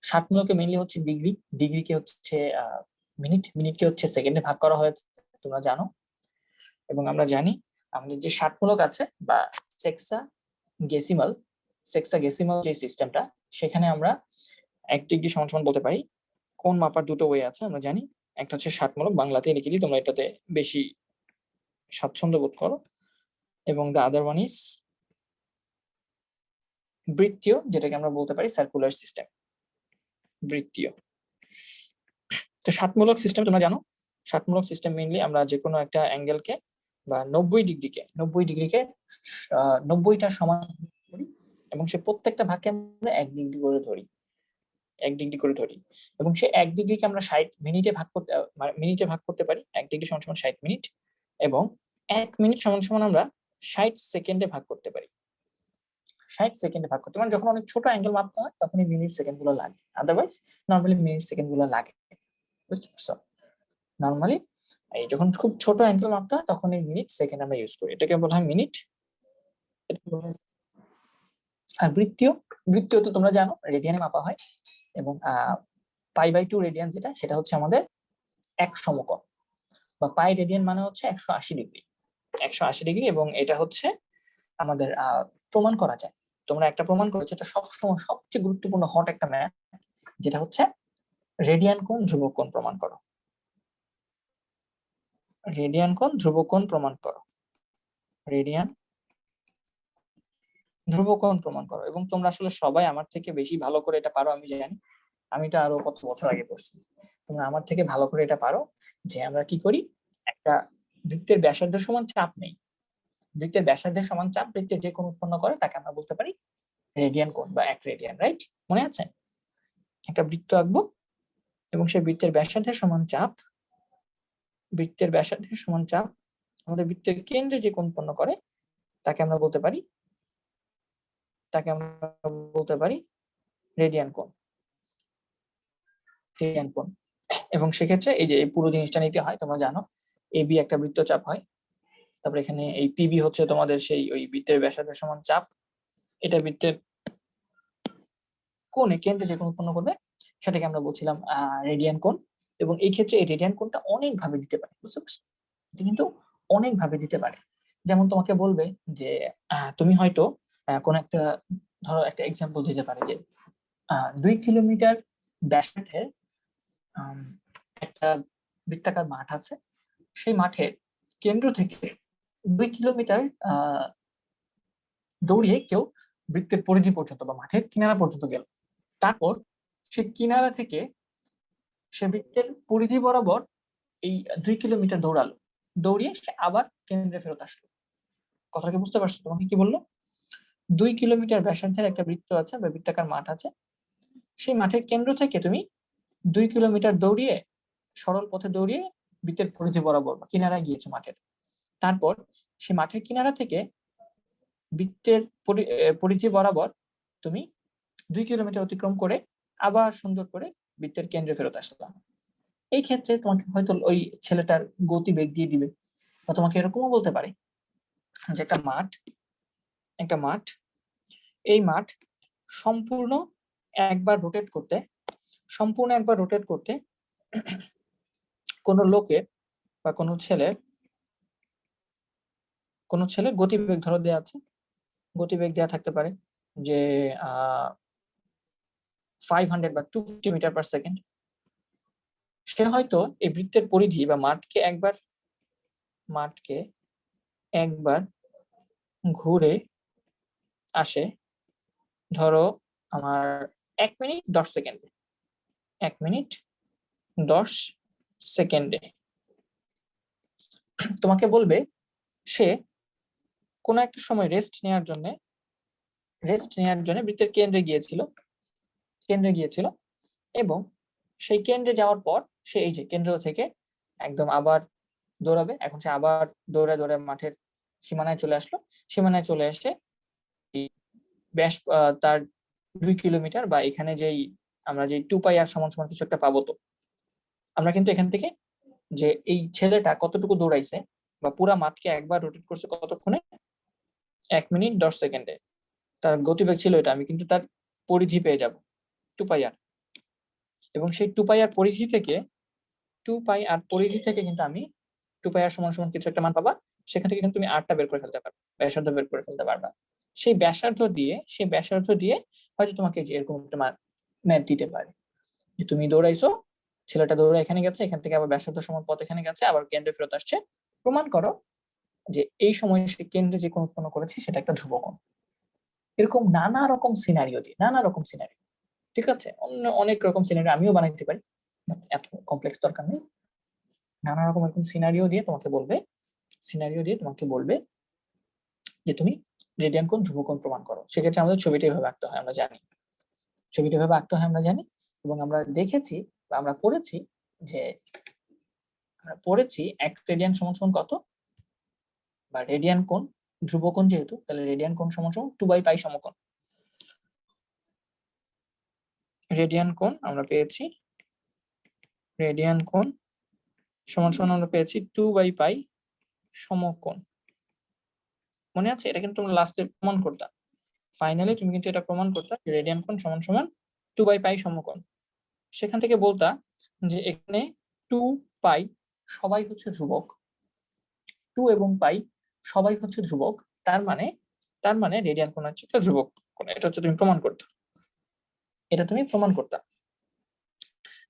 ষাটমূলকে মেইনলি হচ্ছে ডিগ্রি, ডিগ্রিকে হচ্ছে মিনিট, মিনিটকে হচ্ছে সেকেন্ডে ভাগ করা হয়েছে, তোমরা জানো। এবং আমরা জানি আমাদের যে ষাটমূলক আছে বা সেক্সাগেসিমাল, সেক্সাগেসিমাল যে সিস্টেমটা, সেখানে আমরা 1 ডিগ্রি সমান সমান বলতে পারি। কোন মাপার দুটো ওয়ে আছে আমরা জানি, একটা হচ্ছে ষাটমূলক, বাংলাতে লিখে দিই, তোমরা এটাতে বেশি স্বাচ্ছন্দ্য বোধ করো, এবং দ্য আদার ওয়ান ইজ বৃত্তীয়, যেটাকে আমরা বলতে পারি সার্কুলার সিস্টেম, বৃত্তীয়। তো ষাটমূলক সিস্টেম তোমরা জানো, ষাটমূলক সিস্টেম মেইনলি আমরা যে কোনো একটা অ্যাঙ্গেলকে বা 90 ডিগ্রিকে 90টা সমান করি এবং সে প্রত্যেকটা ভাগকে আমরা 1 ডিগ্রি করে ধরি, 1 ডিগ্রি করে ধরি। এবং সে 1 ডিগ্রিকে আমরা 60 মিনিটে ভাগ করতে মিনিটে ভাগ করতে পারি। 1 ডিগ্রি সমান সমান 60 মিনিট এবং 1 মিনিট সমান সমান আমরা 60 সেকেন্ডে ভাগ করতে পারি। 60 সেকেন্ডে ভাগ করতে, মানে যখন অনেক ছোট অ্যাঙ্গেল মাপতে হয় তখন এই মিনিট সেকেন্ড গুলো লাগে, আদারওয়াইজ নরমালি মিনিট সেকেন্ড গুলো লাগে, বুঝতে পারছো? নরমালি এই যখন খুব ছোট অ্যাঙ্গেল মাপতে হয় তখন এই মিনিট সেকেন্ড আমরা ইউজ করি, এটাকে বলা হয় মিনিট। আর বৃত্তীয়, বৃত্তীয় তো তোমরা জানো রেডিয়ানে মাপা হয় এবং π/2 রেডিয়ান যেটা, সেটা হচ্ছে আমাদের এক সমকোণ, বা পাই রেডিয়ান মানে হচ্ছে 180 ডিগ্রি, 180 ডিগ্রি। এবং এটা হচ্ছে আমাদের প্রমাণ করা যায়, তোমরা একটা প্রমাণ করেছো, এটা সবসময় সবচেয়ে গুরুত্বপূর্ণ হট একটা ম্যাথ, যেটা হচ্ছে রেডিয়ান কোণ ধ্রুবক কোণ প্রমাণ করো, রেডিয়ান কোণ ধ্রুবক কোণ প্রমাণ করো, রেডিয়ান ধ্রুবক কোণ প্রমাণ করো। এবং তোমরা আসলে সবাই আমার থেকে বেশি ভালো করে এটা পারো, আমি জানি, আমি এটা আরো কত বছর আগে পড়ছি, তোমরা আমার থেকে ভালো করে এটা পারো। যে আমরা কি করি, একটা বৃত্তের ব্যাসার্ধের সমান চাপ নেই, বৃত্তের ব্যাসার্ধের সমান চাপ বৃত্তের যে কোণ উৎপন্ন করে তাকে আমরা বলতে পারি রেডিয়ান কোণ বা 1 রেডিয়ান, রাইট? মনে আছে? একটা বৃত্ত আঁকবো এবং সেই বৃত্তের ব্যাসার্ধের সমান চাপ, বৃত্তের ব্যাসার্ধের সমান চাপ আমাদের বৃত্তের কেন্দ্রে যে কোণ উৎপন্ন করে তাকে আমরা বলতে পারি, তাকে আমরা বলতে পারি রেডিয়ান কোণ, রেডিয়ান কোণ। এবং সেক্ষেত্রে এই যে এই পুরো জিনিসটা নিতে হয়, তোমরা জানো এবি একটা বৃত্তচাপ হয়, তারপর এখানে এই পিবি হচ্ছে তোমাদের সেই ওই বৃত্তের ব্যাসার্ধের সমান চাপ, এটা বৃত্তের কোণে কেন্দ্রে যে কোণ উৎপন্ন করবে সেটাকে আমরা বলছিলাম রেডিয়ান কোণ। এবং এই ক্ষেত্রে এই রেডিয়ান কোণটা অনেক ভাবে দিতে পারে, বুঝতে পারছো? এটা কিন্তু অনেক ভাবে দিতে পারে। যেমন তোমাকে বলবে যে তুমি হয়তো কোন একটা, ধরো একটা এক্সাম্পল দিতে পারে যে 2 কিলোমিটার ব্যাসার্ধের একটা বৃত্তাকার মাঠ আছে, সেই মাঠের কেন্দ্র থেকে 2 কিলোমিটার দৌড়িয়ে কেউ বৃত্তের পরিধি পর্যন্ত বা মাঠের কিনারা পর্যন্ত গেল, তারপর সে কিনারা থেকে সে বৃত্তের পরিধি বরাবর এই 2 কিলোমিটার দৌড়ালো, দৌড়িয়ে সে আবার কেন্দ্রে ফেরত আসলো। কথাটা কি বুঝতে পারছো? তোমাকে কি বললো? 2 কিলোমিটার ব্যাসার্ধের একটা বৃত্ত আছে বা বৃত্তাকার মাঠ আছে, সেই মাঠের কেন্দ্র থেকে তুমি 2 কিলোমিটার দৌড়িয়ে, সরল পথে দৌড়িয়ে বৃত্তের পরিধি বরাবর কিনারায় গিয়েছো মাঠের। তারপর সেই মাঠের কিনারা থেকে বৃত্তের পরিধি বরাবর তুমি 2 কিলোমিটার অতিক্রম করে আবার সুন্দর করে বৃত্তের কেন্দ্রে ফেরত আসলাম। এই ক্ষেত্রে তোমাকে হয়তো ওই ছেলেটার গতিবেগ দিয়ে দিবে, বা তোমাকে এরকমও বলতে পারে যে একটা মাঠ, এই মাঠ সম্পূর্ণ একবার রোটেট করতে কোনো লোকের বা কোনো ছেলের গতিবেগ ধরো দেওয়া আছে, গতিবেগ দেওয়া থাকতে পারে যে 500 বা 250 মিটার পার সেকেন্ড। সে হয়তো এই বৃত্তের পরিধি বা মাঠকে একবার ঘুরে আসে ধরো আমার 1 মিনিট 10 সেকেন্ডে। 1 মিনিট 10 সেকেন্ডে তোমাকে বলবে সে কোনো একটা সময় রেস্ট নেওয়ার জন্য বৃত্তের কেন্দ্রে গিয়েছিল এবং সেই কেন্দ্রে যাওয়ার পর সে এই যে কেন্দ্র থেকে একদম আবার দৌড়াবে। এখন সে আবার দৌড়ে মাঠের সীমানায় চলে আসলো। সীমানায় চলে এসে ব্যাস তার 2 কিলোমিটার বা এখানে যেই আমরা যে 2πr সমান সমান কিছু একটা পাবো। তো আমরা কিন্তু এখান থেকে যে এই ছেলেটা কতটুকু দৌড়াইছে বা পুরা মাঠকে একবার রোটেট করছে কতক্ষণে, 1 মিনিট 10 সেকেন্ডে তার গতিবেগ ছিল এটা, আমি কিন্তু তার পরিধি পেয়ে যাব 2πr। এবং সেই 2πr পরিধি থেকে কিন্তু আমি 2πr সমান সমান কিছু একটা মান পাবা। সেখান থেকে কিন্তু তুমি আরটা বের করে ফেলতে পারবে, ব্যাসার্ধ বের করে ফেলতে পারবা। সেই ব্যাসার্ধ দিয়ে হয়তো তোমাকে যে এরকম একটা ম্যাথ দিতে পারে যে তুমি দৌড়াইছো, ছেলেটা দৌড়ে এখানে গেছে, এখান থেকে আবার ব্যাসার্ধ সমান পথ এখানে গেছে, আবার কেন্দ্রে ফেরত আসছে। প্রমাণ করো যে এই সময়ে সে কেন্দ্রে যে কোণ উৎপন্ন করেছে সেটা একটা ধ্রুবকোণ। এরকম নানা রকম সিনারিও, ঠিক আছে? অনেক রকম সিনারিও আমিও বানাইতে পারি, এত কমপ্লেক্স দরকার নেই। নানা রকম এরকম সিনারিও দিয়ে তোমাকে বলবে যে তুমি রেডিয়ান কোণ ধ্রুবকোণ প্রমাণ করো। সেক্ষেত্রে আমাদের ছবিটা এভাবে আঁকতে হয় আমরা জানি, এবং আমরা দেখেছি বা আমরা পড়েছি যে 1 রেডিয়ান সমান সমান কত, বা রেডিয়ান কোণ ধ্রুবকোণ যেহেতু, তাহলে রেডিয়ান কোণ সমান সমান 2/π সমকোণ। রেডিয়ান কোণ আমরা পেয়েছি আমরা পেয়েছি 2/π সমকোণ। মনে আছে? এটা কিন্তু তোমরা লাস্টে প্রমাণ করতা, ফাইনালি তুমি কিন্তু এটা প্রমাণ করতা যে রেডিয়ান কোণ সমান সমান 2/π সমকোণ। সেখান থেকে বলতা যে এখানে 2π সবাই হচ্ছে ধ্রুবক, 2 এবং π সবাই হচ্ছে ধ্রুবক, তার মানে রেডিয়ান কোণ হচ্ছে একটা ধ্রুবক কোণ। এটা হচ্ছে তুমি প্রমাণ করতা।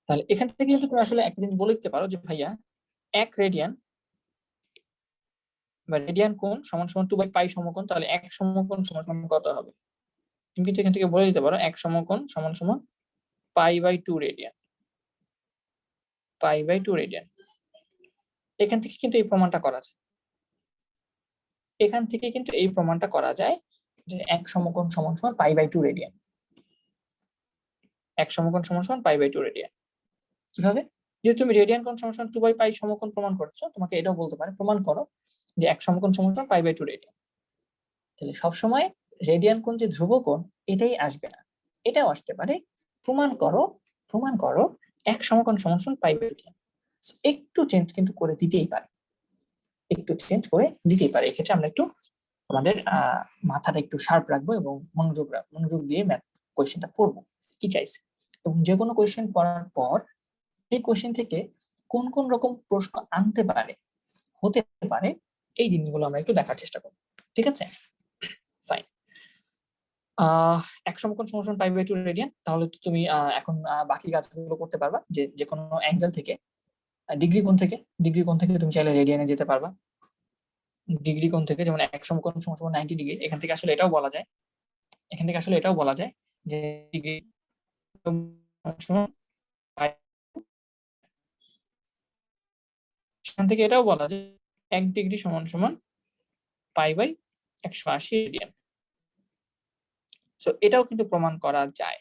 তাহলে এখান থেকে কিন্তু তুমি আসলে একটা জিনিস বলে দিতে পারো যে ভাইয়া 1 রেডিয়ান বা রেডিয়ান কোণ সমান সমান 2/π সমকোণ, তাহলে 1 সমকোণ সমান সমান কত হবে? তুমি কিন্তু এখান থেকে বলে দিতে পারো 1 সমকোণ সমান সমান π/2 রেডিয়ান। এখান থেকে কিন্তু এই প্রমাণটা করা যায় যে 1 সমকোণ সমান সমান π/2 রেডিয়ান। 1 সমকোণ সমান সমান π/2 রেডিয়ান। কিভাবে? যেহেতু তুমি রেডিয়ান কোণ সমান সমান 2/π সমকোণ প্রমাণ করছো, তোমাকে এটাও বলতে পারে প্রমাণ করো যে 1 সমকোণ সমান সমান π/2 রেডিয়ান। তাহলে সবসময় রেডিয়ান কোণ যে ধ্রুবকোণ এটাই আসবে না, এটাও আসতে পারে। প্রমাণ করো 1 সমকোণ সমান সমান π/2 রেডিয়ান। একটু চেঞ্জ কিন্তু করে দিতেই পারে, এক্ষেত্রে আমরা একটু আমাদের মাথাটা একটু শার্প রাখবো এবং মনোযোগ দিয়ে ম্যাথ কোয়েশ্চেনটা পড়বো কি চাইছে, এবং যে কোনো কোয়েশ্চেন পড়ার পর এই কোয়েশ্চেন থেকে কোন কোন রকম প্রশ্ন হতে পারে এই জিনিসগুলো আমরা একটু দেখার চেষ্টা করব। ঠিক আছে, ফাইন। 1 সমকোণ সমান সমান π/2 রেডিয়ান। তাহলে তো তুমি এখন বাকি কাজগুলো করতে পারবা, যে কোনো অ্যাঙ্গেল থেকে, ডিগ্রি কোণ থেকে তুমি চাইলে রেডিয়ানে যেতে পারবা। ডিগ্রি কোণ থেকে যেমন 1 সমকোণ সমান সমান 90 ডিগ্রি, এখান থেকে আসলে এটাও বলা যায় যে ডিগ্রি সেখান থেকে এটাও বলা যায় 1 ডিগ্রি সমান সমান π/180 রেডিয়ান। সো এটাও কিন্তু প্রমাণ করা যায়।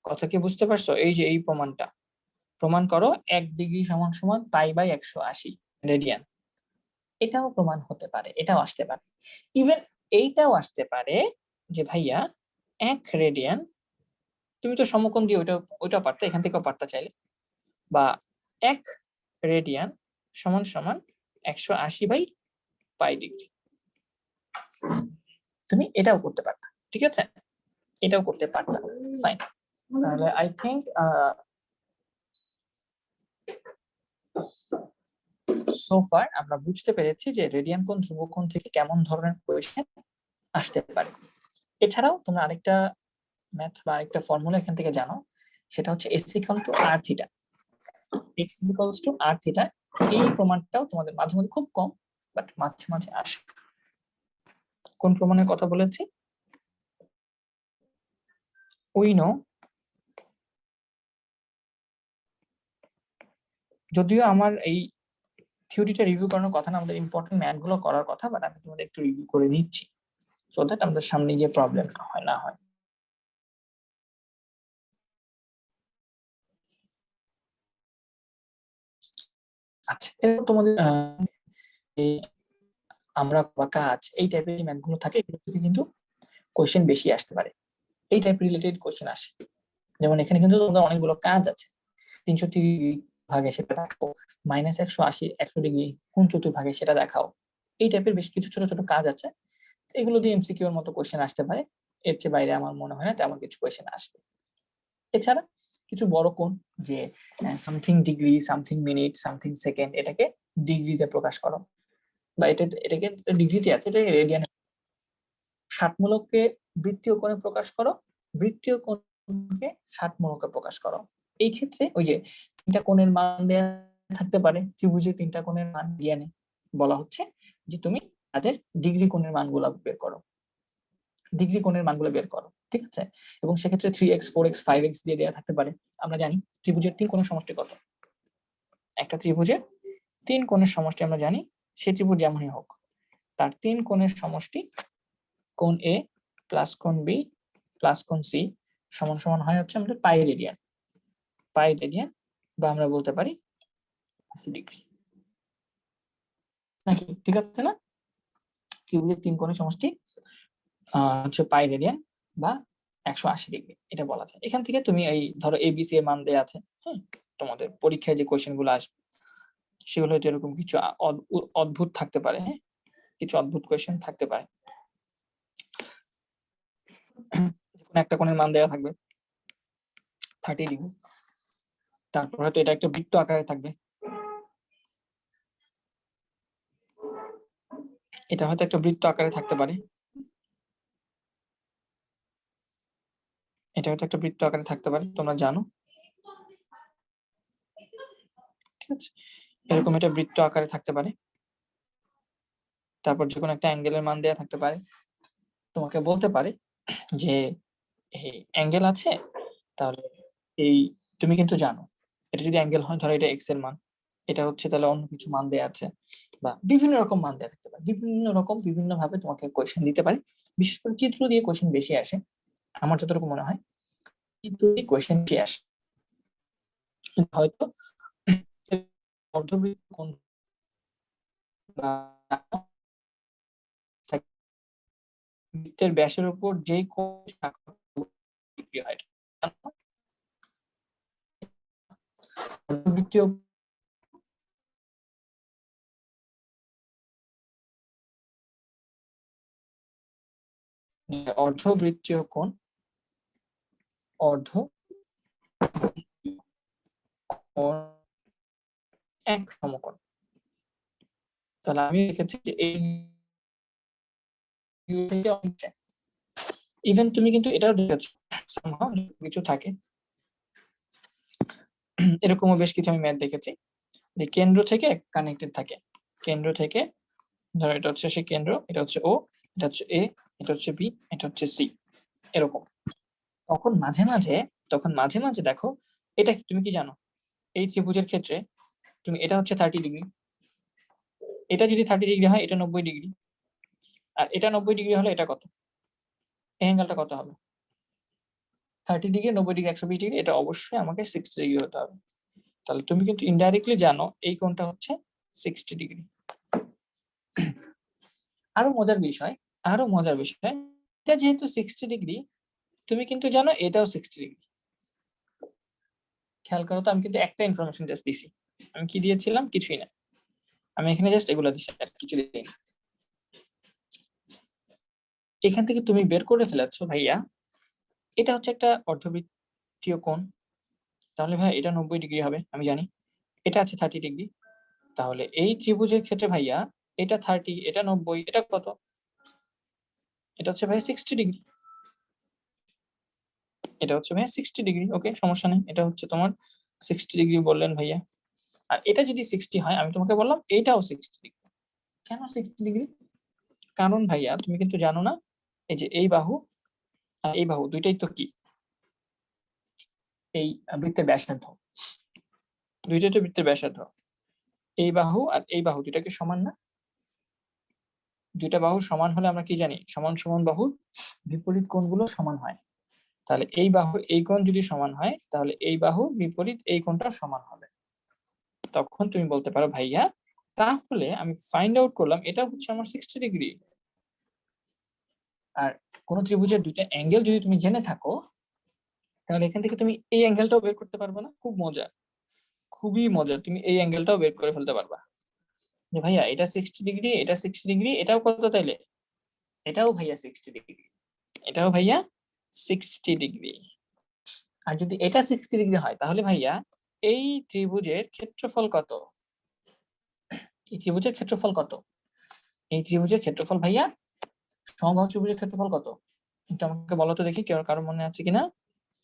কথা কি বুঝতে পারছো? এই যে এই প্রমাণটা প্রমাণ করো 1 ডিগ্রি সমান সমান পাই বাই 180 রেডিয়ান। এটাও প্রমাণ হতে পারে, এটাও আসতে পারে। ইভেন এইটাও আসতে পারে যে ভাইয়া 1 রেডিয়ান, তুমি তো সমকোণ দিয়ে ওইটাও পারতা, এখান থেকেও পারতা চাইলে, বা 1 রেডিয়ান সমান সমান 180 বাই পাই ডিগ্রি। তুমি এটাও করতে পারতা, ঠিক আছে? এটাও করতে পারতা, ফাইন। তাহলে আই থিংক সো ফার আমরা বুঝতে পেরেছি যে রেডিয়ান কোণ ধ্রুবক কোণ থেকে কেমন ধরনের কোয়েশ্চেন আসতে পারে। এছাড়াও তোমরা আরেকটা ম্যাথ বা আরেকটা ফর্মুলা এখান থেকে জানো, সেটা হচ্ছে s equal to r theta. s equals to r theta, এই প্রমাণটাও তোমাদের মাঝে মাঝে, খুব কম বাট মাঝে মাঝে আসে। কোন প্রমাণের কথা বলেছি? উই নো, যদিও আমার এই থিওরিটা রিভিউ করানোর কথা না, আমাদের ইম্পর্টেন্ট ম্যাথ গুলো করার কথা, বাট আমি তোমাদের একটু রিভিউ করে নিচ্ছি সো দ্যাট আমাদের সামনে গিয়ে প্রবলেম না হয়। আচ্ছা, এরপর তোমাদের আমরা বা কাজ এই টাইপের যে ম্যাথগুলো থাকে এগুলো থেকে কিন্তু কোশ্চেন বেশি আসতে পারে, এই টাইপ রিলেটেড কোশ্চেন আসে। যেমন এখানে কিন্তু তোমাদের অনেকগুলো কাজ আছে, 330 ভাগে সেটা দেখাও, -180 100 ডিগ্রি কোন চতুর্ভাগে সেটা দেখাও, এই টাইপের বেশ কিছু ছোট ছোট কাজ আছে। এগুলো দিয়ে এমসিকিউ এর মতো কোশ্চেন আসতে পারে, এর চেয়ে বাইরে আমার মনে হয় না তেমন কিছু কোশ্চেন আসবে। এছাড়া কিছু বড় কোণ, যে something degree, something minute, something second, এটাকে ডিগ্রিতে প্রকাশ করো, বা এটাকে ডিগ্রিতে আছে, এটা রেডিয়ানে। ষাটমূলককে বৃত্তীয় কোণে প্রকাশ করো, বৃত্তীয় কোণকে ষাটমূলকে প্রকাশ করো। এই ক্ষেত্রে ওই যে 3টা কোণের মান দেয়া থাকতে পারে, ত্রিভুজে 3টা কোণের মান দিয়ে বলা হচ্ছে যে তুমি তাদের ডিগ্রি কোণের মানগুলো বের করো, ডিগ্রি কোণের মানগুলো বের করো, ঠিক আছে? এবং সেক্ষেত্রে 3x 4x 5x দিয়ে দেওয়া থাকতে পারে। আমরা জানি ত্রিভুজের 3 কোণের সমষ্টি কত, একটা ত্রিভুজের 3 কোণের সমষ্টি আমরা জানি, সে ত্রিভুজ যেমনই হোক তার 3 কোণের সমষ্টি কোণ এ প্লাস কোণ বি প্লাস কোণ সি সমান সমান হয় হচ্ছে আমাদের পাই রেডিয়ান, পাই রেডিয়ান, বা আমরা বলতে পারি 80 ডিগ্রি, নাকি? ঠিক আছে না? ত্রিভুজের 3 কোণের সমষ্টি হচ্ছে পাই রেডিয়ান বা 180 ডিগ্রি, এটা বলা যায়। এখান থেকে তুমি এই ধরো এবিসি এর মান দেয়া আছে, হ্যাঁ, তোমাদের পরীক্ষায় যে কোশ্চেন গুলো আসবে সেগুলো হয়তো এরকম কিছু অদ্ভুত থাকতে পারে, হ্যাঁ, কিছু অদ্ভুত কোশ্চেন থাকতে পারে। কোনো একটা কোণের মান দেওয়া থাকবে 30 ডিগ্রি, তারপর হয়তো এটা একটা বৃত্ত আকারে থাকবে, এটা হয়তো একটা বৃত্ত আকারে থাকতে পারে, এটা হয়তো একটা বৃত্ত আকারে থাকতে পারে, তোমরা জানো, ঠিক আছে? এরকম এটা বৃত্ত আকারে থাকতে পারে। তারপর যে কোনো একটা অ্যাঙ্গেলের মান দেয়া থাকতে পারে, তোমাকে বলতে পারে যে এই অ্যাঙ্গেল আছে, তাহলে এই তুমি কিন্তু জানো এটা যদি অ্যাঙ্গেল হয়, ধরো এটা এক্স এর মান, এটা হচ্ছে তাহলে অন্য কিছু মান দেয়া আছে, বা বিভিন্ন রকম মান দেয়া থাকতে পারে, বিভিন্ন রকম বিভিন্ন ভাবে তোমাকে কোয়েশ্চেন দিতে পারে। বিশেষ করে চিত্র দিয়ে কোয়েশ্চেন বেশি আসে, আমার যতটুকু মনে হয় চিত্র দিয়ে কোয়েশ্চেন বেশি আসে। হয়তো অর্ধবৃত্ত কোণ বা বৃত্তের ব্যাসের উপর যেই কোণ ডিগ্রি হয়, অর্ধবৃত্তীয় অর্ধবৃত্তীয় কোণ, অর্ধ কোণ এক সমকোণ। তাহলে আমি লিখেছি যে এই ইভেন তুমি কিন্তু এটাও দেখেছো কিছু থাকে, এরকমও বেশ কিছু আমি ম্যাথ দেখেছি যে কেন্দ্র থেকে কানেক্টেড থাকে, কেন্দ্র থেকে ধরো এটা হচ্ছে সেই কেন্দ্র, এটা হচ্ছে ও, এটা হচ্ছে এ, এটা হচ্ছে বি, এটা হচ্ছে সি, এরকম। তখন মাঝে মাঝে দেখো, এটা তুমি কি জানো এই ত্রিভুজের ক্ষেত্রে তুমি এটা হচ্ছে 30 ডিগ্রি, এটা যদি 30 ডিগ্রি হয় এটা 90 ডিগ্রি, আর এটা 90 ডিগ্রি হলে এটা কত? এই অ্যাঙ্গেলটা কত হবে? 30 ডিগ্রি, 90 ডিগ্রি, 120 ডিগ্রি, এটা অবশ্যই আমাকে 60 ডিগ্রি হতে হবে। তাহলে তুমি কিন্তু ইনডাইরেক্টলি জানো এই কোণটা হচ্ছে 60 ডিগ্রি। আরো মজার বিষয়, এটা যেহেতু 60 ডিগ্রি, তুমি কিন্তু জানো এটাও 60 ডিগ্রি। খেয়াল করো তো, আমি কিন্তু একটা ইনফরমেশন জাস্ট দিছি। আমি কি দিয়েছিলাম? কিছুই না। আমি এখানে জাস্ট এগুলো দিছি, আর কিছু দিইনি। এখান থেকে তুমি বের করে ফেলেছো ভাইয়া, এটা হচ্ছে একটা অর্ধবৃত্তীয় কোণ। তাহলে ভাই এটা 90 ডিগ্রি হবে, আমি জানি। এটা আছে 30 ডিগ্রি। তাহলে এই ত্রিভুজের ক্ষেত্রে ভাইয়া এটা 30, এটা 90, এটা কত? এটা হচ্ছে ভাই 60 ডিগ্রি। এটা হচ্ছে ভাইয়া 60 ডিগ্রি। ওকে, সমস্যা নেই। এটা হচ্ছে তোমার 60 ডিগ্রি বললেন ভাইয়া। আর এটা যদি 60 হয়, আমি তোমাকে বললাম এটাও 60 ডিগ্রি। কেন 60 ডিগ্রি? কারণ ভাইয়া তুমি কিন্তু জানো না, এই যে এই বাহু আর এই বাহু দুইটাই তো কি, এই বৃত্তের ব্যাসার্ধ। দুইটাই তো বৃত্তের ব্যাসার্ধ। এই বাহু আর এই বাহু দুইটাকে সমান না? দুইটা বাহু সমান হলে আমরা কি জানি? সমান সমান বাহুর বিপরীত কোণগুলো সমান হয়। তাহলে এই বাহুর এই কোণ যদি সমান হয়, তাহলে এই বাহুর বিপরীত এই কোণটা সমান হবে। তখন তুমি বলতে পারো ভাইয়া, তাহলে আমি ফাইন্ড আউট করলাম এটা হচ্ছে আমার 60 ডিগ্রি। আর কোন ত্রিভুজের দুইটা অ্যাঙ্গেল যদি তুমি জেনে থাকো, তাহলে এখান থেকে তুমি এই অ্যাঙ্গেলটাও বের করতে পারবে না? খুব মজা, খুবই মজা। তুমি এই অ্যাঙ্গেলটাও বের করে ফেলতে পারবা যে ভাইয়া এটা 60 ডিগ্রি, এটা 60 ডিগ্রি, এটাও কত তাইলে? এটাও ভাইয়া 60 ডিগ্রি, এটাও ভাইয়া 60 ডিগ্রি। আর যদি এটা 60 ডিগ্রি হয়, তাহলে ভাইয়া এই ত্রিভুজের ক্ষেত্রফল কত? এই ত্রিভুজের ক্ষেত্রফল কত? এই ত্রিভুজের ক্ষেত্রফল ভাইয়া, সমবাহু ত্রিভুজের ক্ষেত্রফল কত? এটা আমাকে বলো তো দেখি, কারো মনে আছে কিনা?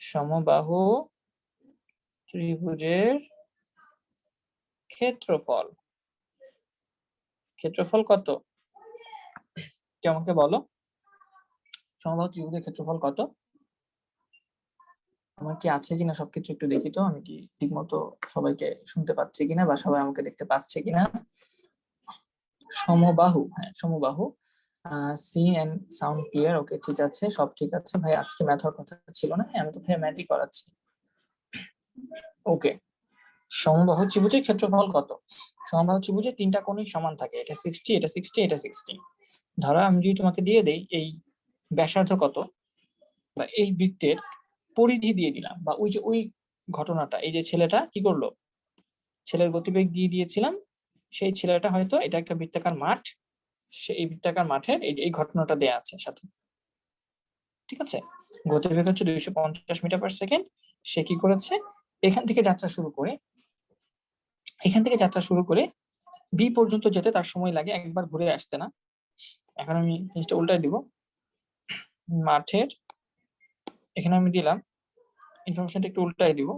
সমবাহু ত্রিভুজের ক্ষেত্রফল, ক্ষেত্রফল কত? কি আমাকে বলো, সমবাহু ত্রিভুজের ক্ষেত্রফল কত? আমার কি আছে কিনা সবকিছু একটু দেখি তো, আমি কি ঠিকমতো সবাইকে শুনতে পাচ্ছি কিনা, বা সবাই আমাকে দেখতে পাচ্ছে কিনা। সমবাহু, হ্যাঁ সমবাহু। সিন এন্ড সাউন্ড ক্লিয়ার, ওকে ঠিক আছে, সব ঠিক আছে ভাই। আজকে ম্যাথ হওয়ার কথা ছিল না, আমি তো ভাই ম্যাথই করাচ্ছি। ওকে, সমবাহু ত্রিভুজের ক্ষেত্রফল কত? সমবাহু ত্রিভুজের তিনটা কোণই সমান থাকে, এটা 60, এটা 60, এটা 60। ধরো আমি যদি তোমাকে দিয়ে দেই এই ব্যাসার্ধ কত, বা এই বৃত্তের পরিধি দিয়ে দিলাম, বা ওই যে ওই ঘটনাটা, এই যে ছেলেটা কি করলো, ছেলের গতিবেগ দিয়ে দিয়েছিলাম, সেই ছেলেটা হয়তো, এটা একটা বৃত্তাকার মাঠ, সেই বৃত্তাকার মাঠের এই যে এই ঘটনাটা দেয়া আছে সাথে, ঠিক আছে? গতিবেগ হচ্ছে 250 মিটার পার সেকেন্ড। সে কি করেছে, এখান থেকে যাত্রা শুরু করে বি পর্যন্ত যেতে তার সময় লাগে একবার ঘুরে আসতে না। এখন আমি জিনিসটা উল্টাই দিব, মাঠের, এখানে আমি দিলাম ইনফরমেশনটা একটু উল্টাই দিব,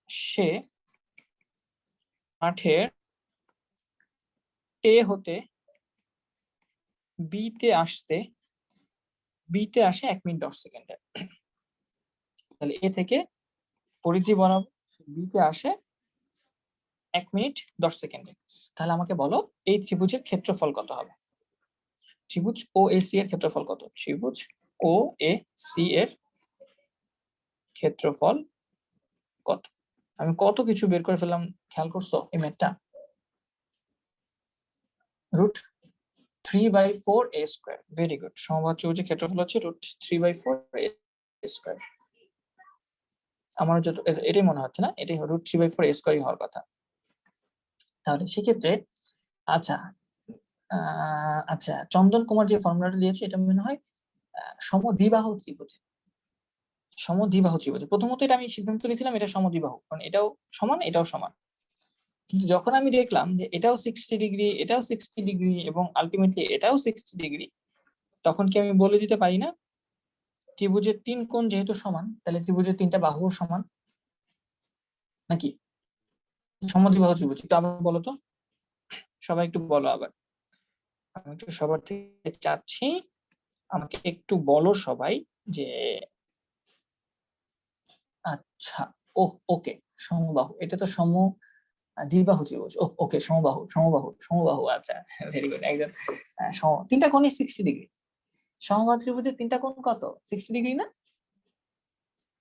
সে মাঠের এ হতে বিতে আসে 1 মিনিট 10 সেকেন্ডে। তাহলে এ থেকে পরিধি বরাবর বিতে আসে 1 মিনিট 10 সেকেন্ডে। তাহলে আমাকে বলো এই ত্রিভুজের ক্ষেত্রফল কত হবে? ত্রিভুজ ও এ সি এর ক্ষেত্রফল কত? ত্রিভুজ ও এ সি এর ক্ষেত্রফল কত? আমি কত কিছু বের করে ফেললাম, খেয়াল করছো এই ম্যাথটা? √3/4 a স্কয়ার। Very good. সমবাহু ত্রিভুজের ক্ষেত্রফল হচ্ছে √3/4 a স্কয়ার। আমার যত এটাই মনে হচ্ছে না, এটাই √3/4 a স্কয়ারই হওয়ার কথা। তাহলে সেক্ষেত্রে আচ্ছা, আচ্ছা চন্দন কুমার যে ফর্মুলাটা দিয়েছে, এটা মনে হয় সমদ্বিবাহু ত্রিভুজ। সমদ্বিবাহু ত্রিভুজ প্রথমত এটা আমি সিদ্ধান্ত নিয়েছিলাম এটা সমদ্বিবাহু, কারণ এটাও সমান এটাও সমান। কিন্তু যখন আমি দেখলাম যে এটাও 60 ডিগ্রি, এটাও 60 ডিগ্রি, এবং আলটিমেটলি এটাও 60 ডিগ্রি, তখন কি আমি বলে দিতে পারি না ত্রিভুজের 3 কোণ যেহেতু সমান, তাহলে ত্রিভুজের 3টা বাহুও সমান, নাকি? সমদ্বিবাহু ত্রিভুজ। একটু আবার বলো তো, সবাই একটু বলো আবার। আমি একটু সবার থেকে চাচ্ছি, আমাকে একটু বলো সবাই যে আচ্ছা, ওকে সমবাহু, এটা তো দ্বিবাহু ত্রিভুজ। ওকে, সমবাহু। আচ্ছা, ভেরি গুড। একজন 3টা কোণই 60 ডিগ্রি। সমবাহু ত্রিভুজের 3টা কোণ কত? 60 ডিগ্রি না?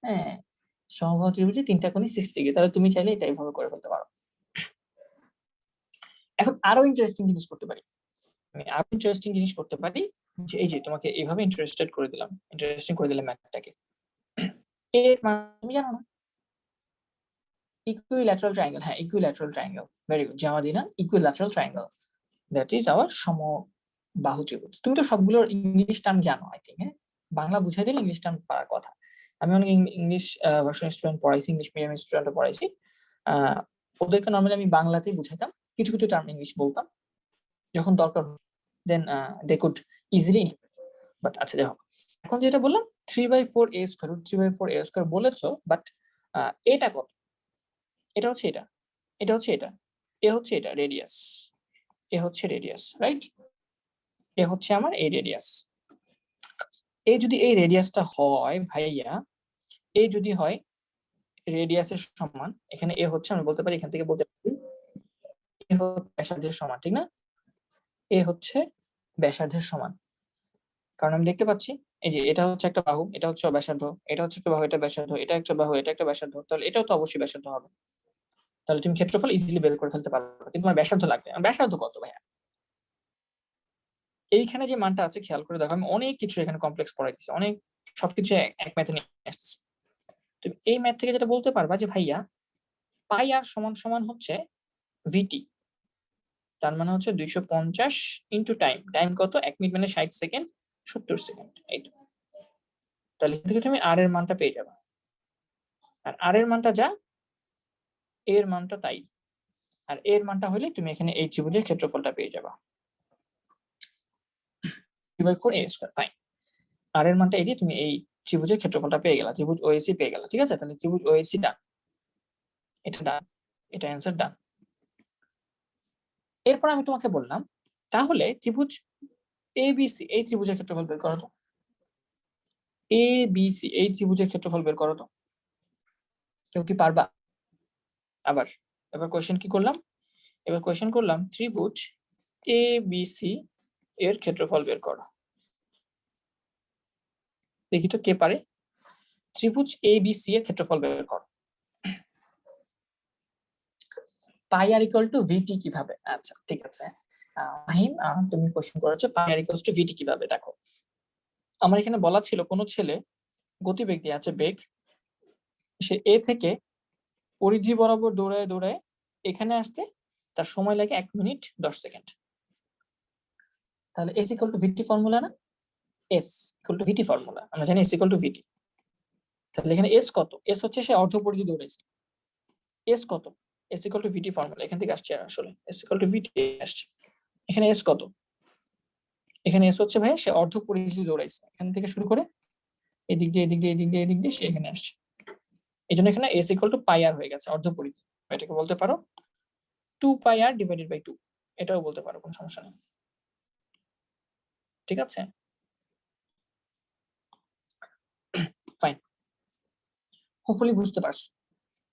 হ্যাঁ, সমবাহু ত্রিভুজের 3টা কোণই 60 ডিগ্রি। তাহলে তুমি চাইলে এটা এইভাবে করে ফেলতে পারো। এখন আরো ইন্টারেস্টিং জিনিস করতে পারি। আমি আরো ইন্টারেস্টিং জিনিস করতে পারি যে এই যে তোমাকে এইভাবে ইন্টারেস্টিং করে দিলাম ম্যাথটাকে। এর মানে তুমি জানো না? ইকুইল্যাটারাল ট্রায়াঙ্গেল, হ্যাঁ equilateral triangle, very good Jamadina, equilateral triangle, that is our সমবাহু ত্রিভুজ। তুমি তো সবগুলোর ইংলিশ টার্ম জানো আই থিঙ্ক, হ্যাঁ বাংলা বুঝাই দিলে ইংলিশ টার্ম পারার কথা। আমি অনেক ইংলিশ ভার্সন স্টুডেন্ট পড়াইছি, ইংলিশ মিডিয়াম স্টুডেন্টও পড়াইছি। ওদেরকে নর্মালি আমি বাংলাতেই বুঝাইতাম, কিছু কিছু টার্ম ইংলিশ বলতাম যখন দরকার, then they could easily interpret. But আচ্ছা যাই হোক, এখন যেটা বললাম 3/4 a² √3/4 a² বলেছো, বাট এটা কত? এটা হচ্ছে এটা, এটা হচ্ছে এটা, এ হচ্ছে এটা রেডিয়াস, এ হচ্ছে রেডিয়াস, রাইট? এ হচ্ছে আমার এই রেডিয়াস। এই যদি এই রেডিয়াসটা হয় ভাইয়া, এই যদি হয় রেডিয়াসের সমান, এখানে এ হচ্ছে, আমি বলতে পারি এখান থেকে বলতে পারি এ হচ্ছে ব্যাসার্ধের সমান, ঠিক না? এ হচ্ছে ব্যাসার্ধের সমান, কারণ আমি দেখতে পাচ্ছি এই যে এটা হচ্ছে একটা বাহু, এটা হচ্ছে ব্যাসার্ধ, এটা হচ্ছে একটা বাহু, এটা ব্যাসার্ধ, এটা একটা বাহু, এটা একটা ব্যাসার্ধ, তাহলে এটাও তো অবশ্যই ব্যাসার্ধ হবে। তাহলে তুমি ক্ষেত্রফল ইজিলি বের করে ফেলতে পারবে, কিন্তু তোমার ব্যাসার্ধ লাগবে। ব্যাসার্ধ কত ভাইয়া? এইখানে যে মানটা আছে খেয়াল করে দেখো, আমি অনেক কিছু এখানে কমপ্লেক্স পড়াই দিচ্ছি, অনেক সবকিছু এক ম্যাথে নিয়ে আসতেছি। তুমি এই ম্যাথ থেকে যেটা বলতে পারবা যে ভাইয়া পাই আর সমান সমান হচ্ছে ভিটি, তার মানে হচ্ছে 250 ইন্টু টাইম। টাইম কত? 1 মিনিট মানে 60 সেকেন্ড, 70 সেকেন্ড, এই তো। তাহলে এখান থেকে তুমি আর এর মানটা পেয়ে যাবে, আর আর এর মানটা যা, এর মানটা তাই, আর এর মানটা হলে তুমি এখানে এই ত্রিভুজের ক্ষেত্রফলটা পেয়ে যাবা 3/4 a², ফাইন। আর এর মানটা এগিয়ে তুমি এই ত্রিভুজের ক্ষেত্রফলটা পেয়ে গেলা, ত্রিভুজ ওএসি পেয়ে গেলা, ঠিক আছে? তাহলে ত্রিভুজ ওএসি ডান, এটা ডান, এটা অ্যান্সার ডান। এরপর আমি তোমাকে বললাম তাহলে ত্রিভুজ এবিসি এই ত্রিভুজের ক্ষেত্রফল বের করো তো। এবিসি এই ত্রিভুজের ক্ষেত্রফল বের করো তো, কেউ কি পারবা? আবার এবার কোশ্চেন কি করলাম? এবার কোশ্চেন করলাম ত্রিভুজ এবিসি এর ক্ষেত্রফল বের করো। দেখি তো কে পারে। ত্রিভুজ এবিসি এর ক্ষেত্রফল বের করো। পাই আর ইকুয়াল টু ভিটি কিভাবে? আচ্ছা ঠিক আছে, মাহিম তুমি কোশ্চেন করেছো পাই আর ইকুয়াল টু ভিটি কিভাবে। দেখো আমার এখানে বলা ছিল কোন ছেলে গতিবেগ দিয়ে আছে, বেগ, সে এ থেকে পরিধি বরাবর দৌড়ায় দৌড়ায় এখানে আসতে তার সময় লাগে 1 মিনিট 10 সেকেন্ড। তাহলে S equal to VT formula না? S equal to VT formula, আমরা জানি এস ইকুয়াল টু ভিটি। তাহলে এখানে এস কত? এস হচ্ছে সে অর্ধ পরিধি দৌড়াইছে। এস কত? S equal to VT formula এখান থেকে আসছে, আসলে এস ইকুয়াল টু ভিটি আসছে। এখানে এস কত? এখানে এস হচ্ছে ভাই সে অর্ধ পরিধি দৌড়াইছে, এখান থেকে শুরু করে এদিক দিয়ে এদিক দিয়ে এদিক দিয়ে এদিক দিয়ে সে এখানে আসছে। এই জন্য এখানে এস ইকুয়াল টু পাই আর হয়ে গেছে, অর্ধ পরিধি। এটাকে বলতে পারো 2 পাই আর ডিভাইডেড বাই 2, এটাও বলতে পারো, কোনো সমস্যা নেই, ঠিক আছে? ফাইন, হোপফুলি বুঝতে পারছো।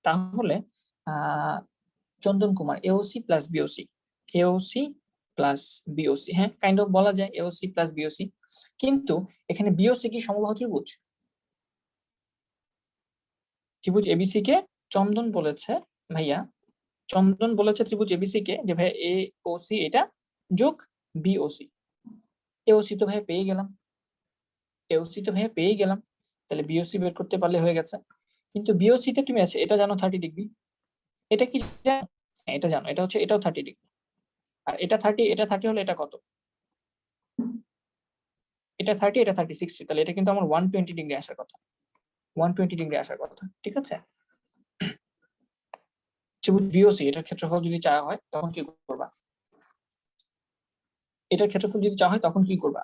তাহলে Chandan Kumar AOC plus BOC, AOC plus BOC, হ্যাঁ কাইন্ড অফ বলা যায় এওসি প্লাস বিওসি, কিন্তু এখানে বিওসি কি সমবাহু ত্রিভুজ? ত্রিভুজ এবিসি কে চন্দন বলেছে ভাইয়া, চন্দন বলেছে ত্রিভুজ এবিসি কে যে ভাই এ ও সি এটা যোগ বিওসি, এওসি তো ভাই পেয়ে গেলাম, এওসি তো ভাই পেয়ে গেলাম, তাহলে বিওসি বের করতে পারলে হয়ে গেছে। কিন্তু বিওসি তে তুমি আছে এটা জানো 30 ডিগ্রি, এটা কি জানো? হ্যাঁ, এটা জানো, এটা হচ্ছে এটাও 30 ডিগ্রি, আর এটা 30, এটা 30 হলে এটা কত? এটা 30, এটা 30, 60, তাহলে এটা কিন্তু আমার 120 ডিগ্রি আসার কথা, 120 ডিগ্রি আসার কথা, ঠিক আছে? ত্রিভুজ বিওসি এটার ক্ষেত্রফল যদি চাওয়া হয় তখন কি করবা? এটার ক্ষেত্রফল যদি চাওয়া হয় তখন কি করবা?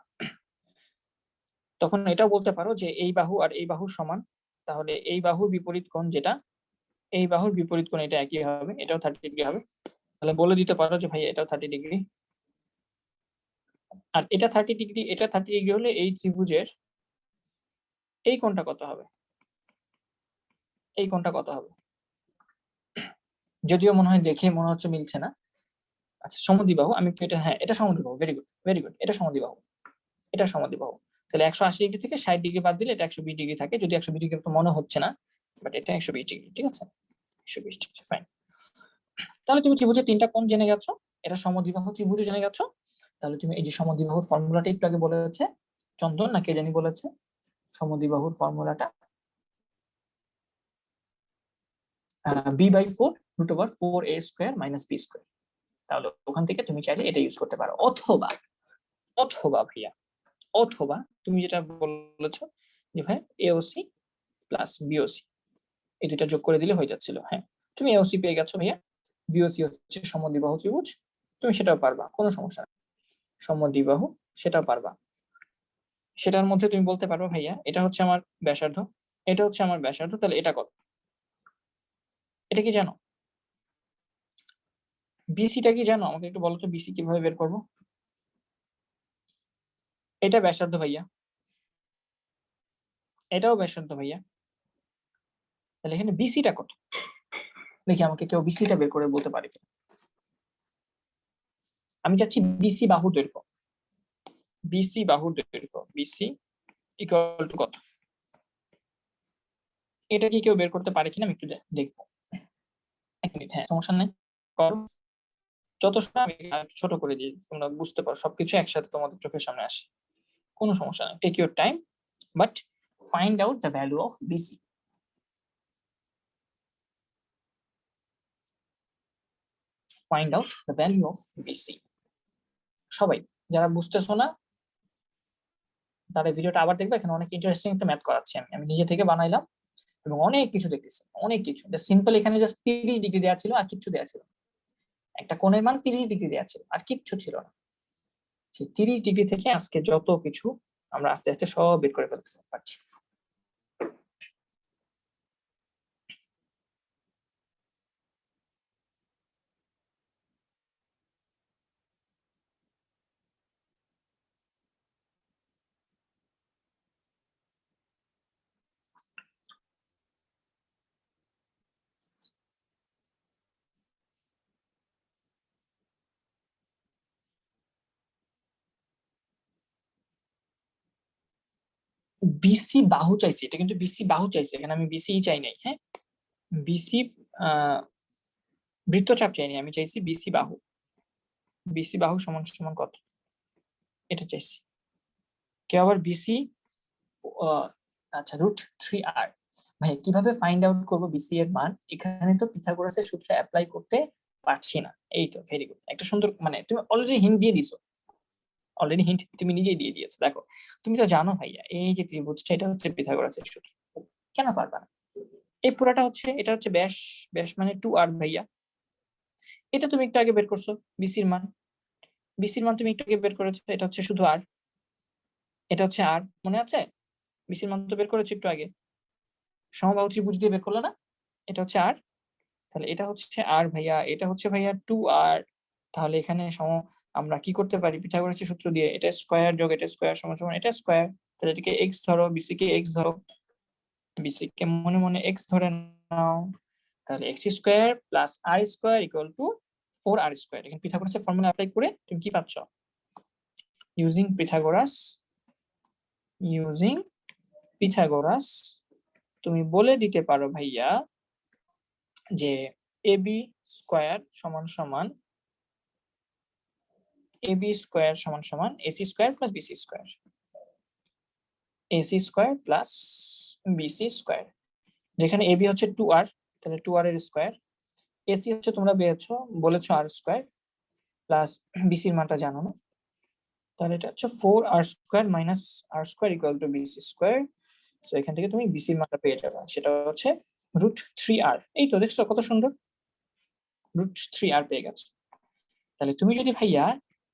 তখন এটাও বলতে পারো যে এই বাহু আর এই বাহুর সমান, তাহলে এই বাহুর বিপরীত কোণ যেটা, এই বাহুর বিপরীত কোণ এটা একই হবে, এটাও 30 ডিগ্রি হবে। তাহলে বলে দিতে পারো যে ভাই এটাও 30 ডিগ্রি, আর এটা 30 ডিগ্রি, এটা 30 ডিগ্রি হলে এই ত্রিভুজের এই কোণটা কত হবে? এই কোণটা কত হবে? যদিও মনে হয় দেখে মনে হচ্ছে মিলছে না। আচ্ছা সমদ্বিবাহু, আমি এটা, হ্যাঁ এটা সমদ্বিবাহু, ভেরি গুড ভেরি গুড, এটা সমদ্বিবাহু, এটা সমদ্বিবাহু। তাহলে 180 ডিগ্রি থেকে 60 ডিগ্রি বাদ দিলে এটা 120 ডিগ্রি থাকে, যদি 120 ডিগ্রি তো মনে হচ্ছে না, বাট এটা 120 ডিগ্রি, ঠিক আছে, 120 ডিগ্রি, ফাইন। তাহলে তুমি ত্রিভুজের তিনটা কোণ জেনে গেছো, এটা সমদ্বিবাহু ত্রিভুজ জেনে গেছো। তাহলে তুমি এই যে সমদ্বিবাহুর ফর্মুলাটা একটু আগে বলেছে চন্দন না কে জানি বলেছে, সমদ্বিবাহুর ফর্মুলাটা b/4 √4a² - b²। তাহলে ওখান থেকে তুমি চাইলে এটা ইউজ করতে পারো, অথবা অথবা ভাইয়া অথবা তুমি যেটা বলেছো যে ভাই AOC প্লাস BOC এই দুইটা যোগ করে দিলে হয়ে যাচ্ছিল। হ্যাঁ, তুমি AOC পেয়ে গেছো ভাইয়া, BOC হচ্ছে সমদ্বিবাহু ত্রিভুজ, তুমি সেটাও পারবা, কোনো সমস্যা নেই। সমদ্বিবাহু সেটাও পারবা, সেটার মধ্যে তুমি বলতে পারো ভাইয়া এটা হচ্ছে আমার ব্যাসার্ধ, এটা হচ্ছে আমার ব্যাসার্ধ, তাহলে এটা কত, এটা কি জানো? বিসিটা কি জানো? আমাকে একটু বলো তো বিসি কিভাবে বের করবো। এটা ব্যাসার্ধ ভাইয়া, এটাও ব্যাসার্ধ ভাইয়া, তাহলে এখানে বিসিটা কত দেখি, আমাকে কেউ বিসিটা বের করে বলতে পারে কিনা। আমি চাচ্ছি বিসি বাহুর দৈর্ঘ্য, বিসি বাহুর দৈর্ঘ্য, বিসি ইকুয়াল টু কত, এটা কি কেউ বের করতে পারে কিনা আমি একটু দেখবো। এক মিনিট, হ্যাঁ সমস্যা নেই, করো, যত সময় আমি ছোট করে দিই তোমরা বুঝতে পারো, সবকিছু একসাথে তোমাদের চোখের সামনে আসে, কোনো সমস্যা নেই, take your time, but find out the value of BC. Find out the value of BC. সবাই যারা বুঝতেছো না তারা ভিডিওটা আবার দেখবে, এখানে অনেক ইন্টারেস্টিং একটা ম্যাথ করাচ্ছি আমি নিজে থেকে বানাইলাম এবং অনেক কিছু দেখতেছি, অনেক কিছু সিম্পল। এখানে জাস্ট 30 ডিগ্রি দেওয়া ছিল আর কিচ্ছু দেওয়া ছিল, একটা কোণের মান 30 ডিগ্রি দেওয়া ছিল আর কিচ্ছু ছিল না। সেই 30 ডিগ্রি থেকে আজকে যত কিছু আমরা আস্তে আস্তে সব বের করে ফেলতে পারছি। বিসি বাহু চাইছি, এটা কিন্তু বিসি বাহু চাইছে, এখানে আমি বিসি চাই নাই। হ্যাঁ, বিসি বৃত্তচাপ চাইনি, আমি চাইছি বিসি বাহু, বিসি বাহু সমান সমান কত এটা চাইছি। কেউ আবার বিসি, আচ্ছা √3r, ভাই কিভাবে ফাইন্ড আউট করব বিসি এর মান, এখানে তো পিথাগোরাসের সূত্র অ্যাপ্লাই করতে পারছি না। এই তো ভেরি গুড, একটা সুন্দর, মানে তুমি অলরেডি হিন্ট দিয়ে দিছো, অলরেডি হিন্ট তুমি নিজেই দিয়ে দিয়েছো। দেখো তুমি তো জানো ভাইয়া এই যে ত্রিভুজটা এটা হচ্ছে পিথাগোরাসের সূত্র, কেন পারবা না? এই পুরাটা হচ্ছে, এটা হচ্ছে ব্যাস, ব্যাস মানে 2r ভাইয়া, এটা তুমি একটু আগে বের করছো বিসির মান, বিসির মান তুমি একটু আগে বের করেছো, এটা হচ্ছে শুধু আর, এটা হচ্ছে আর, মনে আছে? বিসির মান তো বের করেছো একটু আগে, সমবাহু ত্রিভুজ দিয়ে বের করলো না, এটা হচ্ছে আর, তাহলে এটা হচ্ছে আর ভাইয়া, এটা হচ্ছে ভাইয়া 2r। তাহলে এখানে আমরা কি করতে পারি পিথাগোরাসের সূত্র দিয়ে, এটা স্কয়ার যোগ এটা স্কয়ার সমান সমান এটা স্কয়ার, তাহলে এটাকে x ধরো, বিসি কে x ধরো, বিসি কে মনে মনে x ধরে নাও, তাহলে x² + r² = 4r²। এখানে পিথাগোরাসের ফর্মুলা অ্যাপ্লাই করে তুমি কি পাচ্ছ, ইউজিং পিথাগোরাস তুমি বলে দিতে পারো ভাইয়া যে ab² সমান সমান ab² সমান সমান ac² + bc², ac² + bc², যেখানে ab হচ্ছে 2r, তাহলে 2r এর স্কয়ার, ac হচ্ছে তোমরা বলেছো r² প্লাস bc এর মানটা জানো না, তাহলে এটা হচ্ছে 4r² - r² = bc²। সো এখান থেকে তুমি bc এর মানটা পেয়ে যাবে, সেটা হচ্ছে √3r। এই তো দেখছো কত সুন্দর, √3r পেয়ে গেছো। তাহলে তুমি যদি ভাইয়া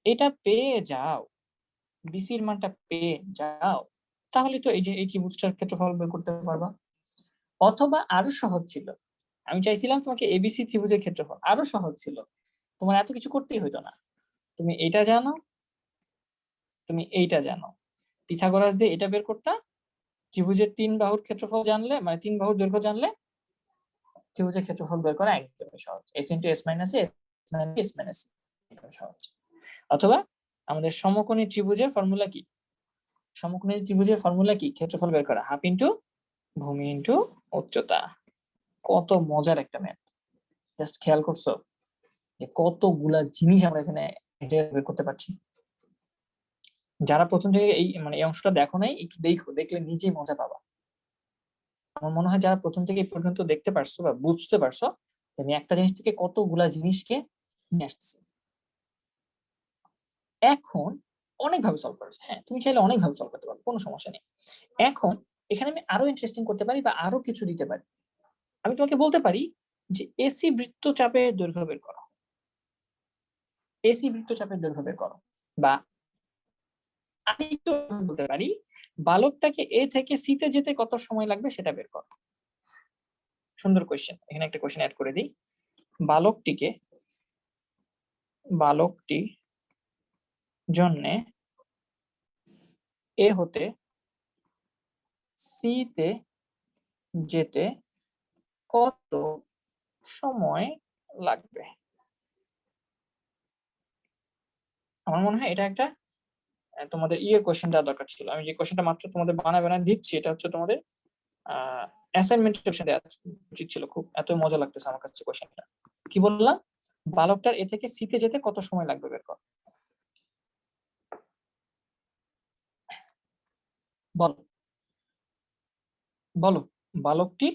এটা পেয়ে যাও, বিসি এর মানটা পেয়ে যাও, তাহলে তো এই যে এই ত্রিভুজটার ক্ষেত্রফল বের করতে পারবা। অথবা আরো সহজ ছিল, আমি চাইছিলাম তোমাকে এবিসি ত্রিভুজের ক্ষেত্রফল, আরো সহজ ছিল, তোমার এত কিছু করতেই হইতো না, তুমি এটা জানো, তুমি এইটা জানো, পিথাগোরাস দিয়ে এটা বের করতা, ত্রিভুজের 3 বাহুর ক্ষেত্রফল জানলে, মানে 3 বাহুর দৈর্ঘ্য জানলে ত্রিভুজের ক্ষেত্রফল বের করা একদমই সহজ, s * s - a s - s সহজ। অথবা আমাদের সমকোণী ত্রিভুজের ফর্মুলা কি, সমকোণী ত্রিভুজের ফর্মুলা কি? ক্ষেত্রফল বের করা, হাফ ইন্টু ভূমি ইন্টু উচ্চতা। কত মজার একটা ম্যাথ, জাস্ট খেয়াল করছো যে কতগুলা জিনিস আমরা এখানে বের করতে পারছি। যারা প্রথম থেকে এই এই অংশটা দেখো নাই, একটু দেখো, দেখলে নিজেই মজা পাবা। আমার মনে হয় যারা প্রথম থেকে এই পর্যন্ত দেখতে পারছো বা বুঝতে পারছো, আমি একটা জিনিস থেকে কতগুলা জিনিসকে নিয়ে আসছি। এখন অনেকভাবে সলভ করেছে, হ্যাঁ তুমি চাইলে অনেকভাবে সলভ করতে পারো, কোনো সমস্যা নেই। এখন এখানে আমি আরো ইন্টারেস্টিং করতে পারি বা আরো কিছু দিতে পারি। আমি তোমাকে বলতে পারি যে এসি বৃত্তচাপের দৈর্ঘ্য বের করো, এসি বৃত্তচাপের দৈর্ঘ্য বের করো, বা আমি একটু বলতে পারি বালকটাকে এ থেকে সি তে যেতে কত সময় লাগবে সেটা বের করো। সুন্দর কোশ্চেন, এখানে একটা কোশ্চেন অ্যাড করে দিই। বালকটি জন্যে এ হতে সি তে যেতে কত সময় লাগবে? আমার মনে হয় এটা একটা তোমাদের ইয়ের কোশ্চেন দেওয়া দরকার ছিল। আমি যে কোশ্চেনটা মাত্র তোমাদের বানায় দিচ্ছি, এটা হচ্ছে তোমাদের অ্যাসাইনমেন্টের কোশ্চেন দেওয়া উচিত ছিল। খুব এত মজা লাগতেছে আমার কাছে কোশ্চেনটা। কি বললাম? বালকটার এ থেকে সি তে যেতে কত সময় লাগবে বের কর। বলো বলো, বালকটির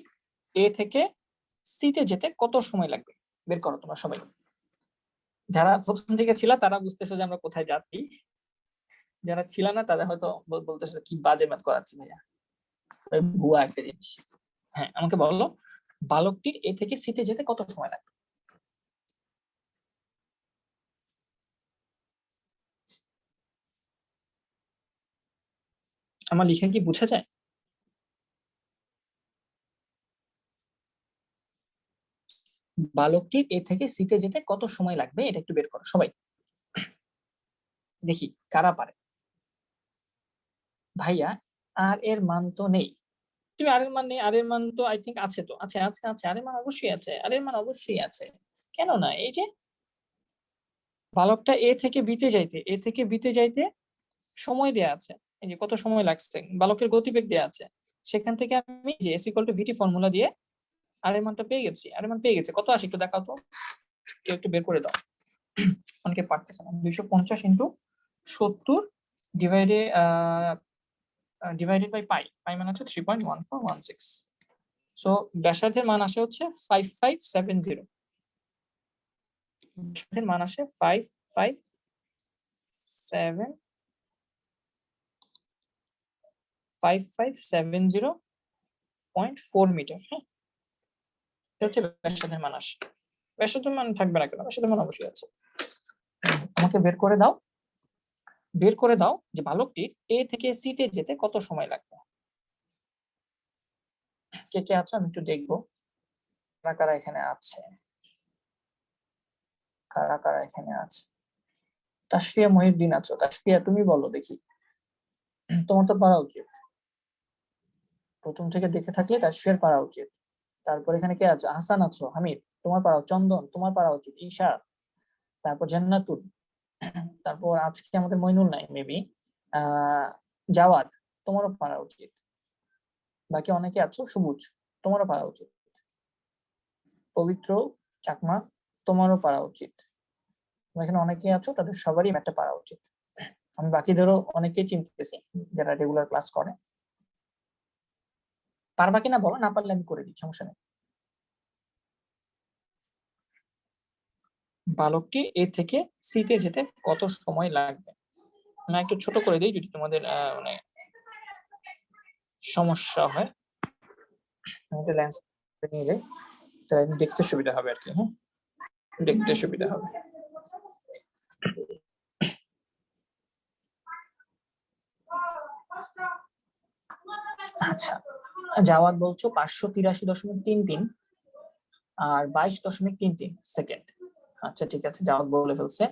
এ থেকে সি তে যেতে কত সময় লাগবে বের করো তোমরা সবাই। যারা প্রথম থেকে ছিল তারা বুঝতেছো যে আমরা কোথায় যাচ্ছি, যারা ছিল না তারা হয়তো বলতেছে কি বাজে ম্যাথ করাচ্ছি ভাইয়া, ভুয়া একটা জিনিস। হ্যাঁ আমাকে বলো, বালকটির এ থেকে সি তে যেতে কত সময় লাগবে? আমার লিখে কি বোঝা যায়? বালকটির এ থেকে সি তে যেতে কত সময় লাগবে এটা একটু বের করো সবাই, দেখি কারা পারে। ভাইয়া আর এর মান তো নেই, তুমি আর এর মান নেই, আর এর মান তো আই থিঙ্ক আছে, তো আছে আছে আছে, আর এর মান অবশ্যই আছে, আর এর মান অবশ্যই আছে, কেন না? এই যে বালকটা এ থেকে বিতে যাইতে, এ থেকে বিতে যাইতে সময় দেয়া আছে, এই যে কত সময় লাগছে, বালকের গতিবেগ দেয়া আছে, সেখান থেকে আমি যে S equal to VT formula দিয়ে আর এর মানটা পেয়ে গেছি। আর এর মান পেয়ে গেছে, কত আসে একটু দেখাও তো, কেউ একটু বের করে দাও। অনেকে পারতেছে না। 250 into 70 divided divided by pi, pi মানে হচ্ছে 3.1416। সো ব্যাসার্ধের মান আসে হচ্ছে 5570, ব্যাসার্ধের মান আসে 5570.4 মিটার। হ্যাঁ এটা হচ্ছে ব্যাসার্ধের মান আসে। ব্যাসার্ধের মান থাকবে না কেন? ব্যাসার্ধের মান অবশ্যই আছে। আমাকে বের করে দাও, বের করে দাও যে বালকটির এ থেকে সি তে যেতে কত সময় লাগবে। কে কে আছে আমি একটু দেখবো, কারা কারা এখানে আছে, কারা কারা এখানে আছে। তাসফিয়া মহিউদ্দিন আছো, তাসফিয়া তুমি বলো দেখি, তোমার তো পারা উচিত, প্রথম থেকে দেখে থাকলে তাসফিয়ার পারা উচিত। তারপর এখানে কে আছে? হাসান আছো, হামিদ তোমার পারা, চন্দন তোমার পারা উচিত, ঈশা, তারপর জান্নাতুল, তারপর আজকে আমাদের মইনুল নাই মেবি, জাওয়াদ তোমারও পারা উচিত, বাকি অনেকে আছো, সবুজ তোমারও পারা উচিত, পবিত্র চাকমা তোমারও পারা উচিত, এখানে অনেকেই আছো, তাদের সবারই একটা পারা উচিত। আমি বাকিদেরও অনেকেই চিনতেছি যারা রেগুলার ক্লাস করে। পারবা কিনা বলো, না পারলে আমি করে দিই, সমস্যা নেই। বালকটি এ থেকে সি তে যেতে কত সময় লাগবে? না একটু ছোট করে দিই যদি তোমাদের সমস্যা হয়, আমাদের ল্যান্স নিয়ে যাই, তাহলে দেখতে সুবিধা হবে আর কি। হ্যাঁ দেখতে সুবিধা হবে। আচ্ছা জাওয়াদ বলছো 583.33 আর 22.33 সেকেন্ড। আচ্ছা ঠিক আছে, জাওয়াদ বলে ফেলছে।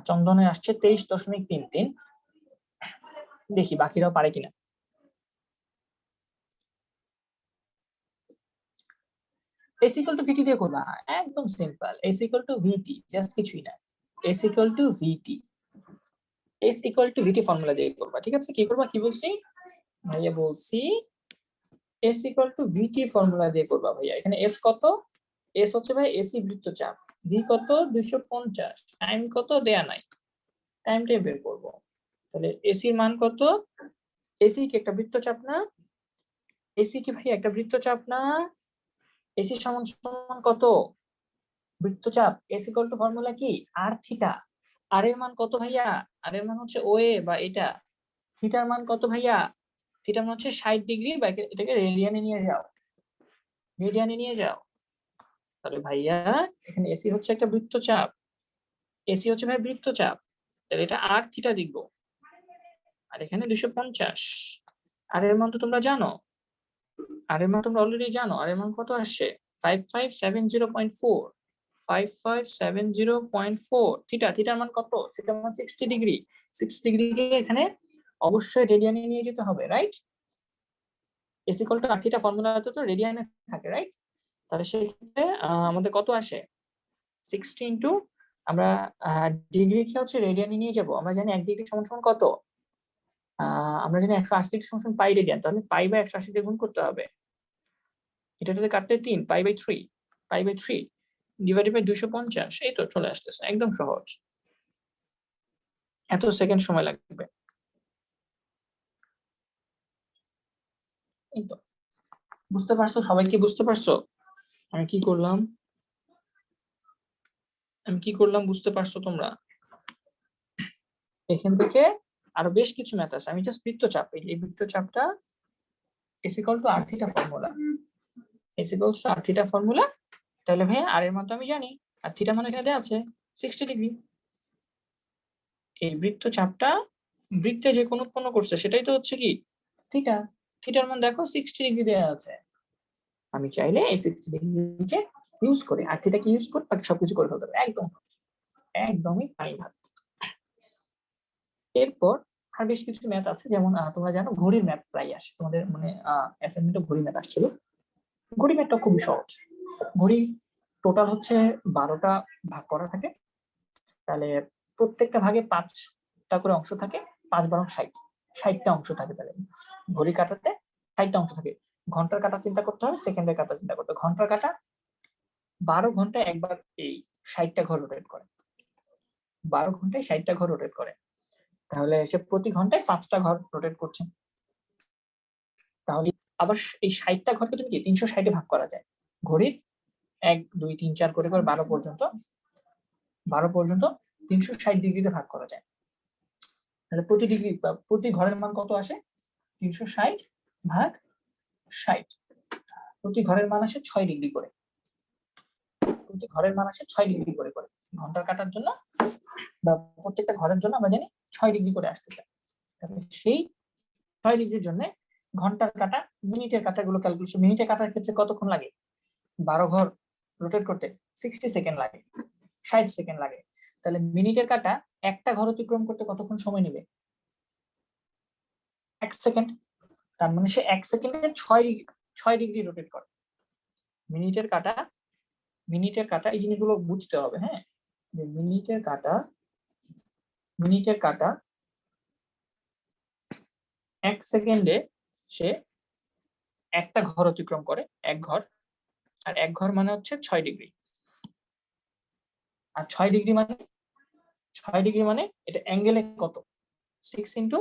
চন্দনে আসছে 23.33। দেখি বাকিরাও পারে কিনা। এস ইকুয়াল টু ভিটি দিয়ে করবা, একদম simple, S equal to VT, just কিছুই না, S equal to VT, S equal to VT formula দিয়ে করবা, ঠিক আছে? কি করবা, কি বলছি ভাইয়া? বলছি S equal to VT formula দিয়ে করবা ভাইয়া। এখানে এস কত? এস হচ্ছে ভাই এসি বৃত্তচাপ, ভি কত 250, টাইম কত দেয়া নাই, টাইমটাই বের করব। তাহলে এসির মান কত? এসি কি একটা বৃত্তচাপ না? এসি কি ভাই একটা বৃত্তচাপ না? এসি সমান সমান কত? বৃত্তচাপ। এস ইকুয়াল টু ফর্মুলা কি? আর থিটা। আর এর মান কত ভাইয়া? আর এর মান হচ্ছে ওএ বা এটা। থিটার মান কত ভাইয়া? থিটার মান হচ্ছে 60 ডিগ্রি, বা এটাকে রেডিয়ানে নিয়ে যাও, রেডিয়ানে নিয়ে যাও। তাহলে ভাইয়া এখানে এসি হচ্ছে একটা বৃত্তচাপ, এসি হচ্ছে ভাই বৃত্তচাপ, তাহলে এটা আর থিটা লিখবো। আর এখানে 250। আর এর মান তো তোমরা জানো, আর এর মান তোমরা অলরেডি জানো। আর এর মান কত আসছে? 5570.4, 5570.4। থিটা, থিটার মান কত? থিটার মান 60 ডিগ্রি। 60 ডিগ্রিকে এখানে অবশ্যই রেডিয়ানে নিয়ে যেতে হবে, right? S equal to R theta ফর্মুলাতে তো রেডিয়ানে থাকে, রাইট? তাহলে সেক্ষেত্রে আমাদের কত আসে? 60 ইন্টু, আমরা ডিগ্রিকে হচ্ছে রেডিয়ানে নিয়ে যাব। আমরা জানি 1 ডিগ্রি সমান সমান কত? আমরা জানি 180 ডিগ্রি সমান সমান পাই রেডিয়ান, তাহলে পাই বাই 180 দিয়ে গুণ করতে হবে। এটাতে কাটতে 3, pi by 3, pi by 3 divided by 250। এই তো চলে আসতেছে, একদম সহজ। এত সেকেন্ড সময় লাগবে। এই তো বুঝতে পারছো? সবাই কি বুঝতে পারছো আমি কি করলাম? আমি কি করলাম বুঝতে পারছো তোমরা? এখান থেকে আরো বেশ কিছু ম্যাথ আছে। আমি জাস্ট বৃত্তচাপ, এই বৃত্তচাপটা S equal to R theta formula, S equal to R theta formula. তাহলে ভাই আর এর মান তো আমি জানি, আর থিটা মান এখানে দেওয়া আছে 60 ডিগ্রি। এই বৃত্তচাপটা বৃত্তে যে কোন উৎপন্ন করছে সেটাই তো হচ্ছে কি থিটা। থিটার মান দেখো 60 ডিগ্রি দেওয়া আছে। আমি চাইলে এই 60 ডিগ্রিকে ইউজ করে আর থিটাকে ইউজ করে বাকি সবকিছু করে ফেলতে পারি, একদম একদমই পানি ভাত। এরপর আর বেশ কিছু ম্যাথ আছে, যেমন তোমরা জানো ঘড়ির ম্যাথ প্রায় আসে তোমাদের, মানে অ্যাসাইনমেন্টে ঘড়ি ম্যাথ আসছিল। ঘড়ি ম্যাথটা খুবই সহজ। ঘড়ি টোটাল হচ্ছে 12টা ভাগ করা থাকে, তাহলে প্রত্যেকটা ভাগে 5টা করে অংশ থাকে, 5 × 60, 60টা অংশ থাকে। তাহলে ঘড়ি কাটাতে 60টা অংশ থাকে। ঘন্টার কাটা চিন্তা করতে হবে, সেকেন্ডের কাটা চিন্তা করতে হবে। ঘন্টার কাটা 12 ঘন্টায় একবার এই 60টা ঘর রোটেট করে, 12 ঘন্টায় 60টা ঘর রোটেট করে, তাহলে সে প্রতি ঘন্টায় 5টা ঘর রোটেট করছে। তাহলে আবার এই 60টা ঘরকে তুমি কি 360 ভাগ করা যায়। ঘড়ির 1 2 3 4 করে 12 পর্যন্ত, 12 পর্যন্ত 360 ডিগ্রিতে ভাগ করা যায়। তাহলে প্রতি ডিগ্রি প্রতি ঘরের মান কত আসে? 360 ভাগ 60। প্রতি ঘরের মান আসে 6 ডিগ্রি করে, প্রতি ঘরের মান আসে 6 ডিগ্রি করে করে। ঘন্টার কাটার জন্য বা প্রত্যেকটা ঘরের জন্য আমরা জানি 6 ডিগ্রি করে আসতেছে। তাহলে সেই 6 ডিগ্রির জন্য ঘন্টার কাটা, মিনিটের কাটাগুলো ক্যালকুলেশন। মিনিটের কাটার ক্ষেত্রে কতক্ষণ লাগে? 12 ঘর রোটেট করতে 60 সেকেন্ড লাগে, 60 সেকেন্ড লাগে। তাহলে মিনিটের কাটা একটা ঘর অতিক্রম করতে কতক্ষণ সময় নেবে? 1 সেকেন্ড। তার মানে সে 1 সেকেন্ডে 6 ডিগ্রি রোটেট করে। মিনিটের কাটা, মিনিটের কাটা এই জিনিসগুলো বুঝতে হবে, হ্যাঁ? যে মিনিটের কাটা, মিনিটের কাটা 1 সেকেন্ডে সে একটা ঘর অতিক্রম করে, এক ঘর। আর এক ঘর মানে হচ্ছে 6 ডিগ্রি। আর 6 ডিগ্রি মানে, 6 ডিগ্রি মানে এটা অ্যাঙ্গেলে কত? 6 ইন্টু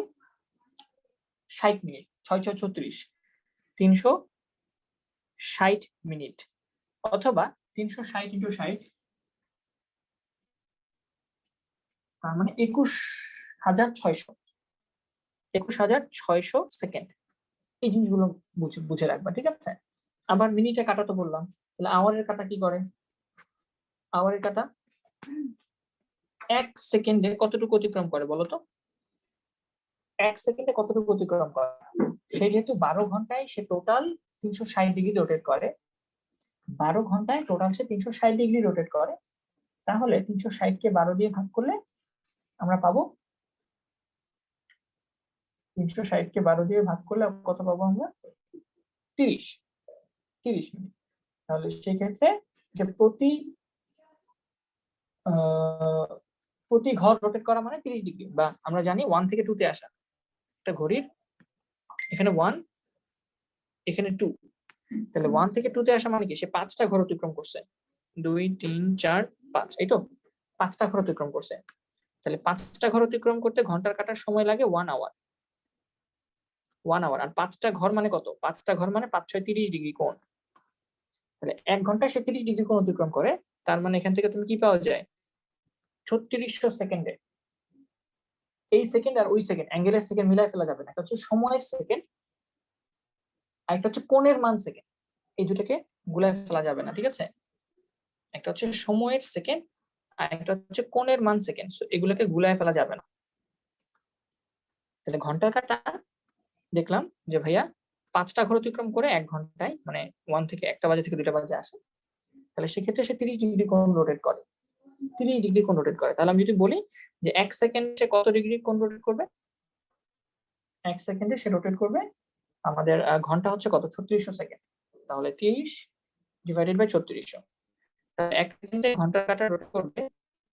60 মিনিট, 6 6 36, 360 মিনিট, অথবা 360 ইন্টু 60, তার মানে 21,600, 21,600 সেকেন্ড। এই জিনিসগুলো বুঝে রাখবা, ঠিক আছে? আবার মিনিটে কাটা তো বললাম, তাহলে আওয়ারের কাটা কি করে? আওয়ারের কাটা 1 সেকেন্ডে কতটুকু অতিক্রম করে বলো তো? 1 সেকেন্ডে কতটুকু অতিক্রম করে? সে যেহেতু 12 ঘন্টায় সে টোটাল 360 ডিগ্রি রোটেট করে, 12 ঘন্টায় টোটাল সে 360 ডিগ্রি রোটেট করে, তাহলে 360 কে 12 দিয়ে ভাগ করলে আমরা পাবো, 360 কে 12 দিয়ে ভাগ করলে কত পাবো আমরা? 30, 30 মিনিট। তাহলে সেই ক্ষেত্রে যে প্রতি প্রতি ঘর রোটেট করা মানে 30 ডিগ্রি, বা আমরা জানি 1 থেকে 2 তে আসা। একটা ঘড়ির এখানে 1, এখানে 2, তাহলে 1 থেকে 2 তে আসা মানে কি সে 5টা ঘর অতিক্রম করছে। 2 3 4 5, এই তো 5টা ঘর অতিক্রম করছে। তাহলে 5টা ঘর অতিক্রম করতে ঘন্টার কাঁটার সময় লাগে 1 আওয়ার। 1 আওয়ার। আর 5টা ঘর মানে কত? 5টা ঘর মানে 5 6 30 ডিগ্রি কোণ। তাহলে 1 ঘন্টায় সে 30 ডিগ্রি কোণ অতিক্রম করে। তার মানে এখান থেকে তুমি কি পাওয়া যায়? 3600 সেকেন্ডে। এই সেকেন্ড আর ওই সেকেন্ড, অ্যাঙ্গেলের সেকেন্ড মিলায় ফেলা যাবে না। একটা হচ্ছে সময়ের সেকেন্ড, আরেকটা হচ্ছে কোণের মান সেকেন্ড। এই দুটাকে গুলায় ফেলা যাবে না, ঠিক আছে? একটা হচ্ছে সময়ের সেকেন্ড, আর একটা হচ্ছে কোণের মান সেকেন্ড। সো এগুলোকে গুলায় ফেলা যাবে না। তাহলে ঘন্টার কাঁটা দেখলাম যে ভাইয়া 5টা ঘর অতিক্রম করে 1 ঘন্টায়, মানে 1 থেকে 1টা বাজে থেকে 2টা বাজে আসে। তাহলে সেক্ষেত্রে সে 30 ডিগ্রি কোণ রোটেট করে। 30 ডিগ্রি কোণ রোটেট করে। তাহলে আমি যদি বলি যে 1 সেকেন্ডে কত ডিগ্রি কোণ রোটেট করবে? 1 সেকেন্ডে সে রোটেট করবে, আমাদের ঘন্টা হচ্ছে কত? 3600 সেকেন্ড। তাহলে 30 ডিভাইডেড বাই 3600। তাহলে 1 সেকেন্ডে ঘন্টার কাঁটা রোটেট করবে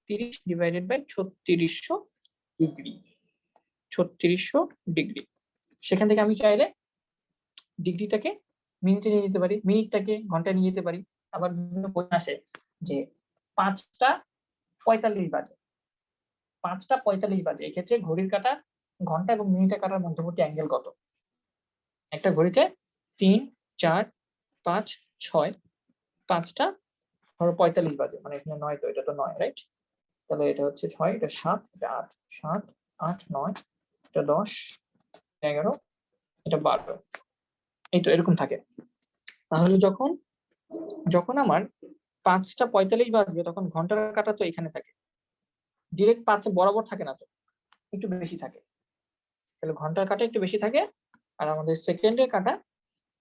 30 ডিভাইডেড বাই 3600 ডিগ্রি। 3600 ডিগ্রি। সেখান থেকে আমি চাইলে ডিগ্রিটাকে মিনিটে নিয়ে যেতে পারি, মিনিটটাকে ঘন্টায় নিয়ে যেতে পারি। আবার বিভিন্ন প্রশ্ন আসে যে 5টা 45 বাজে। 5টা 45 বাজে। এক্ষেত্রে ঘড়ির কাঁটা ঘন্টা এবং মিনিটের কাঁটার মধ্যবর্তী অ্যাঙ্গেল কত? একটা ঘড়িতে 3 4 5 6, 5টা ধরো 45 বাজে, মানে এখানে 9, তো এটা তো 9, রাইট? তাহলে এটা হচ্ছে 6, এটা 7, এটা 8, 7 8 9, এটা 10 11, এটা 12, এই তো এরকম থাকে। তাহলে যখন যখন আমার 5টা 45 বাজবে তখন ঘন্টার কাঁটা তো এখানে থাকে, ডিরেক্ট 5 বরাবর থাকে না তো, একটু বেশি থাকে। তাহলে ঘন্টার কাঁটা একটু বেশি থাকে, আর আমাদের সেকেন্ডের কাঁটা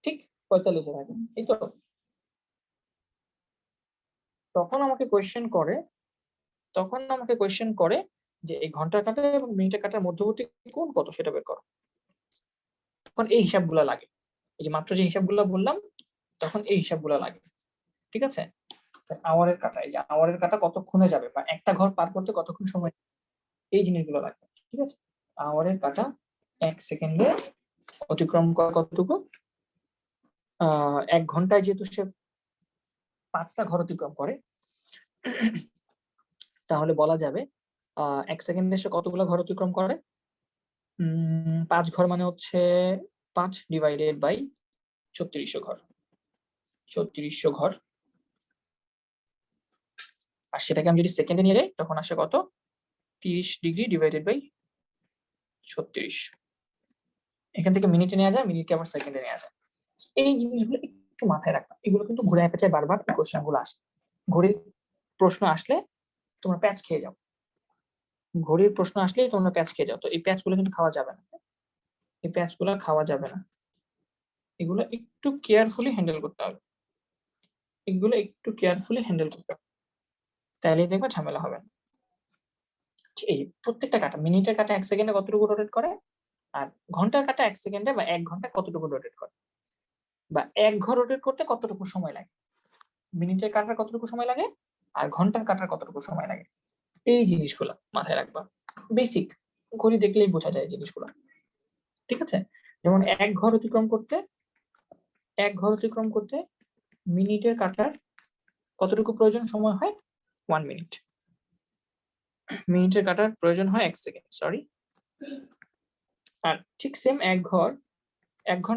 ঠিক 45 এ থাকে, এই তো। তখন আমাকে কোয়েশ্চেন করে যে এই ঘন্টার কাঁটা এবং মিনিটের কাঁটার মধ্যবর্তী কোণ কত সেটা বের করো। তখন এই হিসাবগুলা লাগে। এই যে মাত্র যে হিসাবগুলা বললাম, তখন এই হিসাবগুলা লাগে, ঠিক আছে? আওয়ারের কাঁটা, এই যে আওয়ারের কাঁটা কতক্ষণে যাবে, বা একটা ঘর পার করতে কতক্ষণ সময়, এই জিনিসগুলো লাগবে, ঠিক আছে? আওয়ারের কাঁটা 1 সেকেন্ডে অতিক্রম করে কতটুকু? 1 ঘন্টায় যেহেতু সে 5টা ঘর অতিক্রম করে, তাহলে বলা যাবে 1 সেকেন্ডে সে কতগুলো ঘর অতিক্রম করে? 5 ঘর মানে হচ্ছে 5 ডিভাইডেড বাই 3600 ঘর। 3600 ঘর। আর সেটাকে আমি যদি সেকেন্ডে নিয়ে যাই তখন আসে কত? 30 ডিগ্রি ডিভাইডেড বাই 36। এখান থেকে মিনিটে নেওয়া যায়, মিনিটকে আবার সেকেন্ডে নেওয়া যায়। এই জিনিসগুলো একটু মাথায় রাখবা। এগুলো কিন্তু ঘুরে পেঁচায় বারবার এই কোশ্চেনগুলো আসে। ঘড়ির প্রশ্ন আসলে তোমরা প্যাচ খেয়ে যাও। ঘড়ির প্রশ্ন আসলেই তোমরা প্যাচ খেয়ে যাও। তো এই প্যাচগুলো কিন্তু খাওয়া যাবে না। এই প্যাচগুলো খাওয়া যাবে না। এগুলো একটু কেয়ারফুলি হ্যান্ডেল করতে হবে। এগুলো একটু কেয়ারফুলি হ্যান্ডেল করতে হবে। তাইলেই দেখবা ঝামেলা হবে না। এই যে প্রত্যেকটা কাঁটা, মিনিটের কাঁটা 1 সেকেন্ডে কতটুকু রোটেট করে, আর ঘন্টার কাঁটা 1 সেকেন্ডে বা 1 ঘন্টায় কতটুকু রোটেট করে, বা 1 ঘর রোটেট করতে কতটুকু সময় লাগে, মিনিটের কাঁটার কতটুকু সময় লাগে, আর ঘন্টার কাঁটার কতটুকু সময় লাগে। এই জিনিসগুলো মাথায় রাখবা। বেসিক, ঘড়ি দেখলেই বোঝা যায় জিনিসগুলো, ঠিক আছে? যেমন 1 ঘর অতিক্রম করতে মিনিটের কাঁটার কতটুকু প্রয়োজন সময় হয়? 1 মিনিট। মিনিটের কাঁটার প্রয়োজন হয় 1 সেকেন্ড, সরি। আর ঠিক সেম 1 ঘর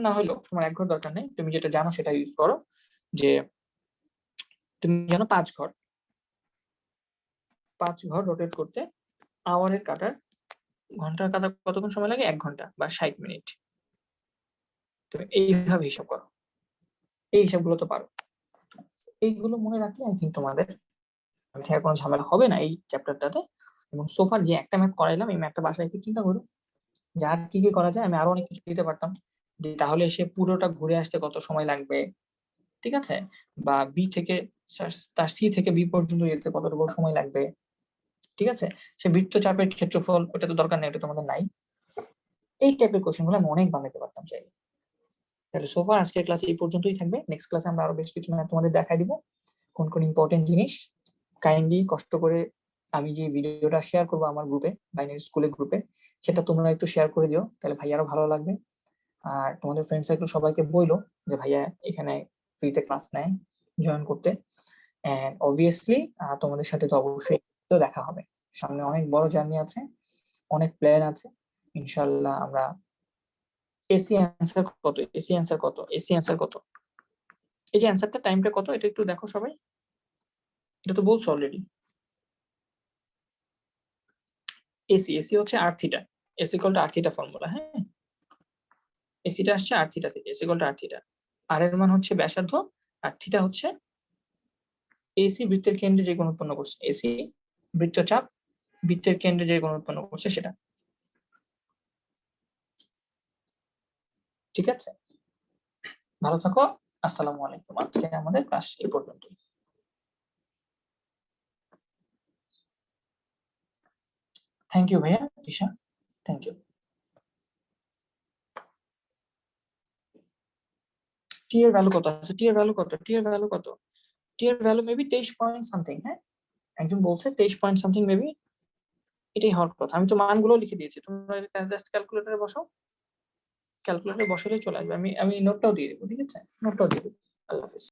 না হলেও তোমার 1 ঘর দরকার নেই, তুমি যেটা জানো সেটা ইউজ করো। যে তুমি জানো 5 ঘর রোটেট করতে আওয়ারের কাঁটার ঘন্টার কাঁটার কতক্ষণ সময় লাগে? 1 ঘন্টা বা 60 মিনিট। তুমি এইভাবে হিসাব করো। এই হিসাবগুলো তো পারো। এইগুলো মনে রাখলে আই থিংক তোমাদের আর কোনো ঝামেলা হবে না এই চ্যাপ্টারটাতে। এবং সোফার যে একটা ম্যাথ করাইলাম, এই ম্যাথটা বাসায় একটু চিন্তা করো যে আর কি করা যায়। আমি আরো অনেক কিছু দিতে পারতাম, যে তাহলে সে পুরোটা ঘুরে আসতে কত সময় লাগবে, ঠিক আছে? বা বি থেকে তার সি থেকে বি পর্যন্ত যেতে কতটুকু সময় লাগবে, ঠিক আছে? সে বৃত্তচাপের ক্ষেত্রফল, ওটা তো দরকার নেই, ওটা তোমাদের নাই। এই টাইপের কোশ্চেনগুলো আমি অনেক বানাতে পারতাম চাইলে। তাহলে সোফা আজকের ক্লাস এই পর্যন্তই থাকবে। নেক্সট ক্লাসে আমরা আরো বেশ কিছু ম্যাথ তোমাদের দেখাই দিব, কোন কোন ইম্পর্টেন্ট জিনিস। কাইন্ডলি কষ্ট করে আমি যে ভিডিওটা শেয়ার করবো আমার গ্রুপে, বাইনারি স্কুলের গ্রুপে, সেটা তোমরা একটু শেয়ার করে দিও, তাহলে ভাইয়ারও ভালো লাগবে। আর তোমাদের ফ্রেন্ড সার্কেল সবাইকে বইলো যে ভাইয়া এখানে ফ্রিতে ক্লাস নেয়, জয়েন করতে। এন্ড অবভিয়াসলি তোমাদের সাথে তো অবশ্যই তো দেখা হবে। সামনে অনেক বড় জার্নি আছে, অনেক প্ল্যান আছে। ইনশাআল্লাহ আমরা এসি অ্যান্সার কত, এসি অ্যান্সার কত, এসি অ্যান্সার কত, এই যে অ্যান্সারটা টাইমটা কত, এটা একটু দেখো সবাই। এটা তো বলছো অলরেডি। এসি এসি হচ্ছে R theta, AC equal to R theta formula. হ্যাঁ, এসিটা আসছে আর থিটা থেকে, AC equal to R theta. আর এর মান হচ্ছে ব্যাসার্ধ, আর থিটা হচ্ছে এসি বৃত্তের কেন্দ্রে যে কোণ উৎপন্ন করছে, এসি বৃত্তচাপ বৃত্তের কেন্দ্রে যে কোণ উৎপন্ন করছে সেটা। ঠিক আছে, ভালো থাকো, আসসালামু আলাইকুম। আজকে আমাদের ক্লাস এই পর্যন্তই। থ্যাংক ইউ ভাইয়া, ঈশা, থ্যাংক ইউ। টি এর ভ্যালু কত আছে, টি এর ভ্যালু কত, টি এর ভ্যালু কত, টি এর ভ্যালু মেবি 23 পয়েন্ট সামথিং। হ্যাঁ, একজন বলছে 23 পয়েন্ট সামথিং, মেবি এটাই হওয়ার কথা। আমি তো মানগুলো লিখে দিয়েছি, তোমরা জাস্ট ক্যালকুলেটরে বসাও, ক্যালকুলেটরে বসালেই চলে আসবে। আমি নোটটাও দিয়ে দেবো, ঠিক আছে, নোটটাও দিয়ে দেবো। আল্লাহ হাফেজ।